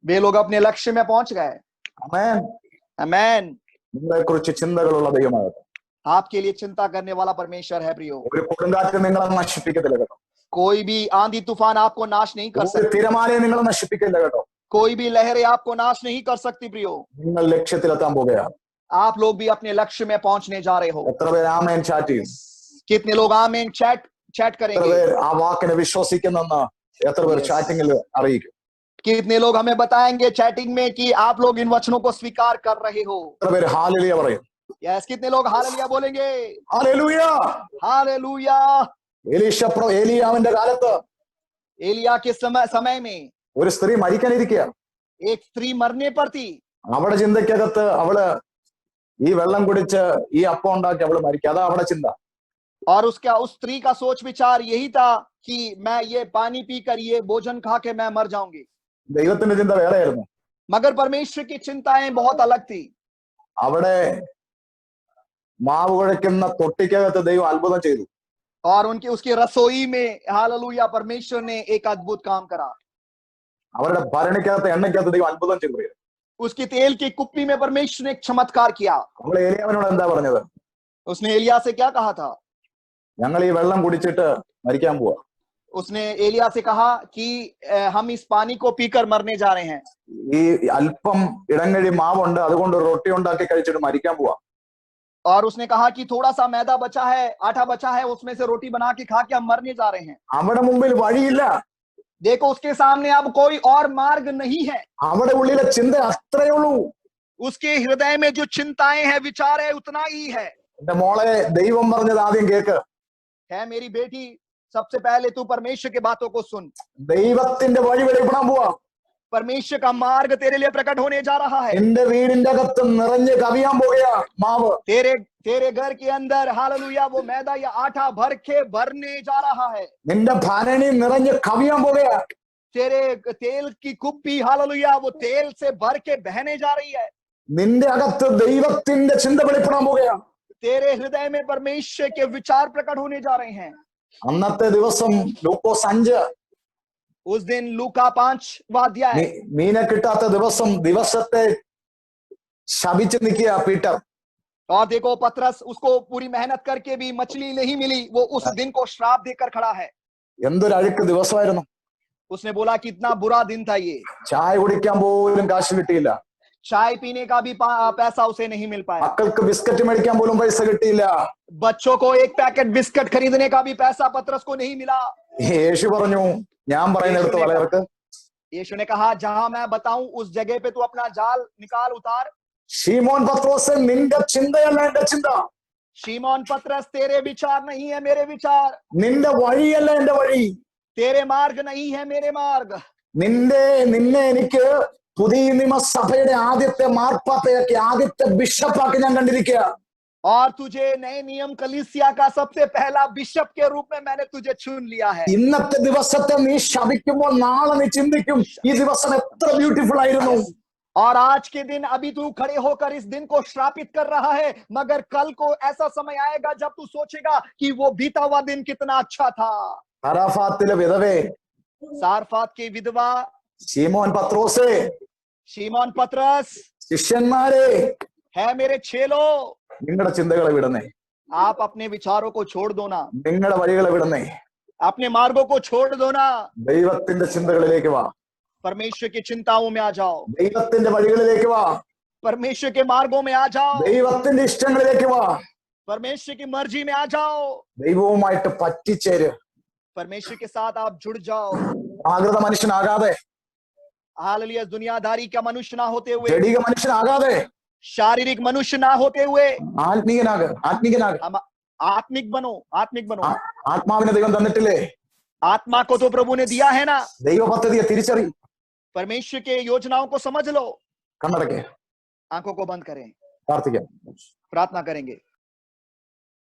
वे लोग अपने लक्ष्य में पहुंच गए. ആമേൻ. आमेन. നിങ്ങളെ കുറിച്ച് ചിന്തകളുള്ള ദൈവമാകട്ടെ. आपके लिए चिंता करने वाला परमेश्वर है. प्रियो, ഒരു കൊടുങ്കാറ്റ് നിങ്ങളെ നശിപ്പിക്കത്തില്ല കേട്ടോ. कोई भी आंधी तूफान आपको नाश नहीं कर ഒരു सकती, തിരമാലയെ നിങ്ങളെ നശിപ്പിക്കില്ല കേട്ടോ. कोई भी लहरें आपको नाश नहीं कर सकती. प्रियो, നിങ്ങൾ ലക്ഷ്യത്തിലെത്താൻ പോകുകയാണ്. आप लोग भी अपने लक्ष्य में पहुंचने जा रहे हो. എത്ര പേര് ആമേൻ ചാറ്റ് ചെയ്യും? कितने लोग आमीन चैट എത്ര करेंगे? പേര് ആ വാക്കിനെ വിശ്വസിക്കുന്നെന്ന് എത്ര പേർ ചാറ്റിംഗിൽ അറിയിക്കും? कितने लोग हमें बताएंगे चैटिंग में कि आप लोग इन वचनों को स्वीकार कर रहे हो? എത്ര പേര് ഹാലേലൂയ പറയും? यस, कितने लोग हालेलुया बोलेंगे? ഹാലേലൂയ. हालेलुया. ഏലിയാവിന്റെ കാലത്ത് एलिया के समय में ഒരു സ്ത്രീ മരിക്കാനിരിക്കുക. एक स्त्री मरने पर थी. അവിടെ ചിന്തയ്ക്കകത്ത് അവള് ഈ വെള്ളം കുടിച്ച് ഈ അപ്പം ഉണ്ടാക്കി അവള് മരിക്കുക. അതാ അവിടെ ചിന്ത. और उस स्त्री का सोच विचार यही था कि मैं ये पानी पीकर, ये भोजन खा के मैं मर जाऊंगी. ദൈവത്തിന്റെ ചിന്ത വേറെയായിരുന്നു. मगर परमेश्वर की चिंताएं बहुत अलग थी. അവിടെ മാവ് കുഴയ്ക്കുന്ന തൊട്ടിക്കകത്ത് ദൈവം അത്ഭുതം ചെയ്തു. और उसकी रसोई में हालेलुया परमेश्वर ने एक अद्भुत काम करा. അവരുടെ ഭരണിക്കകത്ത് എണ്ണയ്ക്കകത്ത് ദൈവം അത്ഭുതം ചെയ്തു. उसकी तेल की कुप्पी में परमेश्वर ने एक चमत्कार किया. നമ്മൾ ഏലിയാവിനോട് എന്താ പറഞ്ഞത്? उसने एलिया से क्या कहा था? ഞങ്ങൾ ഈ വെള്ളം കുടിച്ചിട്ട് മരിക്കാൻ പോവാ. उसने एलिया से कहा कि हम इस पानी को पीकर मरने जा रहे हैं. ഈ അല്പം ഇടങ്ങഴി മാവുണ്ട്, അതുകൊണ്ട് റൊട്ടി ഉണ്ടാക്കി കഴിച്ചിട്ട് മരിക്കാൻ പോവാ. और उसने कहा कि थोड़ा सा मैदा बचा है, आटा बचा है, उसमें से रोटी बना के खा के हम मरने जा रहे हैं. അവിടെ മുമ്പിൽ വഴിയില്ല. देखो, उसके सामने अब कोई और मार्ग नहीं है. അവിടെ ഉള്ളിലെ ചിന്ത അത്രയേ ഉള്ളൂ. उसके हृदय में जो चिंताएं हैं, विचार है, उतना ही है. എന്റെ മോളെ, ദൈവം പറഞ്ഞത് ആദ്യം കേക്ക്. है मेरी बेटी, सबसे पहले तू परमेश्वर की बातों को सुन. ദൈവത്തിന്റെ വഴി വെളിപ്പെടാൻ പോവാ. परमेश्वर का मार्ग तेरे लिए प्रकट होने जा रहा है. എന്റെ വീടിന്റെ അകത്ത് നിറഞ്ഞ് കവിയാൻ പോകുക മാവ്. तेरे घर के अंदर हालेलुया वो मैदा या आटा भरने जा रहा है. നിന്റെ ഭരണി നിറഞ്ഞ് കവിയാൻ പോകുക. तेरे तेल की कुप्पी हालेलुया वो तेल से भर के बहने जा रही है. നിന്റെ അകത്ത് ദൈവത്തിന്റെ ചിന്ത വെളിപ്പെടാൻ പോകുക. तेरे हृदय में परमेश्वर के विचार प्रकट होने जा रहे हैं. അന്നത്തെ ദിവസം ലൂക്കോസ് 5, उस दिन लूका 5वां अध्याय. മീനെ കിട്ടാത്ത ദിവസത്തെ ശപിച്ച് നിൽക്കുക പീറ്റർ. और देखो, पतरस उसको पूरी मेहनत करके भी मछली नहीं मिली, वो उस दिन को श्राप देकर खड़ा है. എന്തൊരു അഴുക്ക് ദിവസമായിരുന്നു. उसने बोला कितना बुरा दिन था ये. ചായ കുടിക്കാൻ പോലും കാശ് കിട്ടിയില്ല. चाय पीने का भी पैसा उसे नहीं मिल पाया. മക്കൾക്ക് ബിസ്ക്കറ്റ് മേടിക്കാൻ പോലും പൈസ കിട്ടിയില്ല. बच्चों को एक पैकेट बिस्किट खरीदने का भी पैसा पतरस को नहीं मिला. യേശു പറഞ്ഞു, ഞാൻ പറയുന്നിടത്ത് വലയിറക്ക്. यीशु ने कहा, जहां मैं बताऊं उस जगह पे तू अपना जाल निकाल, उतार. ശീമോൻ പത്രോസ്, നിന്റെ ചിന്തയല്ല എന്റെ ചിന്ത. शीमोन पतरस, तेरे विचार नहीं है मेरे विचार. നിന്റെ വഴിയല്ല എന്റെ വഴി. तेरे मार्ग नहीं है मेरे मार्ग. നിന്നെ എനിക്ക് പുതിയ നിയമസഭയുടെ ആദ്യത്തെ മാർപ്പാപ്പയാക്കി, ആദ്യത്തെ ബിഷപ്പാക്കി ഞാൻ കണ്ടിരിക്കുക. और तुझे नए नियम कलीसिया का सबसे पहला बिशप के रूप में मैंने तुझे चुन लिया है. ഇന്നത്തെ ദിവസത്തെ നീ ശപിക്കുമ്പോൾ നാളെ നീ ചിന്തിക്കും, ഈ ദിവസം എത്ര ബ്യൂട്ടിഫുൾ ആയിരുന്നു. और आज के दिन अभी तू खड़े होकर इस दिन को श्रापित कर रहा है, मगर कल को ऐसा समय आएगा जब तू सोचेगा कि वो बीता हुआ दिन कितना अच्छा था। അറാഫാത്തിലെ വിധവേ, सारफात की विधवा, ശീമോൻ പത്രോസേ, शीमोन पतरस, ശിഷ്യന്മാരെ, है मेरे चेलो, നിങ്ങളുടെ ചിന്തകളെ വിടുന്നേ, आप अपने विचारों को छोड़ दो ना, നിങ്ങളുടെ വഴികളെ വിടുന്നേ, अपने मार्गों को छोड़ दो ना, ദൈവത്തിന്റെ ചിന്തകളിലേക്ക് വാ, परमेश्वर की चिंताओं में आ जाओ, ദൈവത്തിന്റെ വഴികളിലേക്ക് വാ, परमेश्वर के मार्गों में आ जाओ, ദൈവത്തിന്റെ ഇഷ്ടങ്ങളിലേക്ക് വാ, परमेश्वर की मर्जी में आ जाओ, ദൈവവുമായിട്ട് പറ്റിച്ചേര്, परमेश्वर के साथ आप जुड़ जाओ। ആകൃത മനുഷ്യനാകാതെ, हालेलुया, दुनियादारी का मनुष्य ना होते हुए, ജഡിക മനുഷ്യനാകാതെ, शारीरिक मनुष्य ना होते हुए, ആത്മീകനാക്. हम आत्मिक बनो, आत्मिक बनो। ആത്മാവിനെ ദൈവം തന്നിട്ടില്ലേ? आत्मा को तो प्रभु ने दिया है ना। ദൈവ പദ്ധതിയെ തിരിച്ചറി. परमेश्वर के योजनाओं को समझ लो। കണ്ണടക്കെ आंखों को बंद करें, പ്രാർത്ഥിക്കാം. प्रार्थना करेंगे।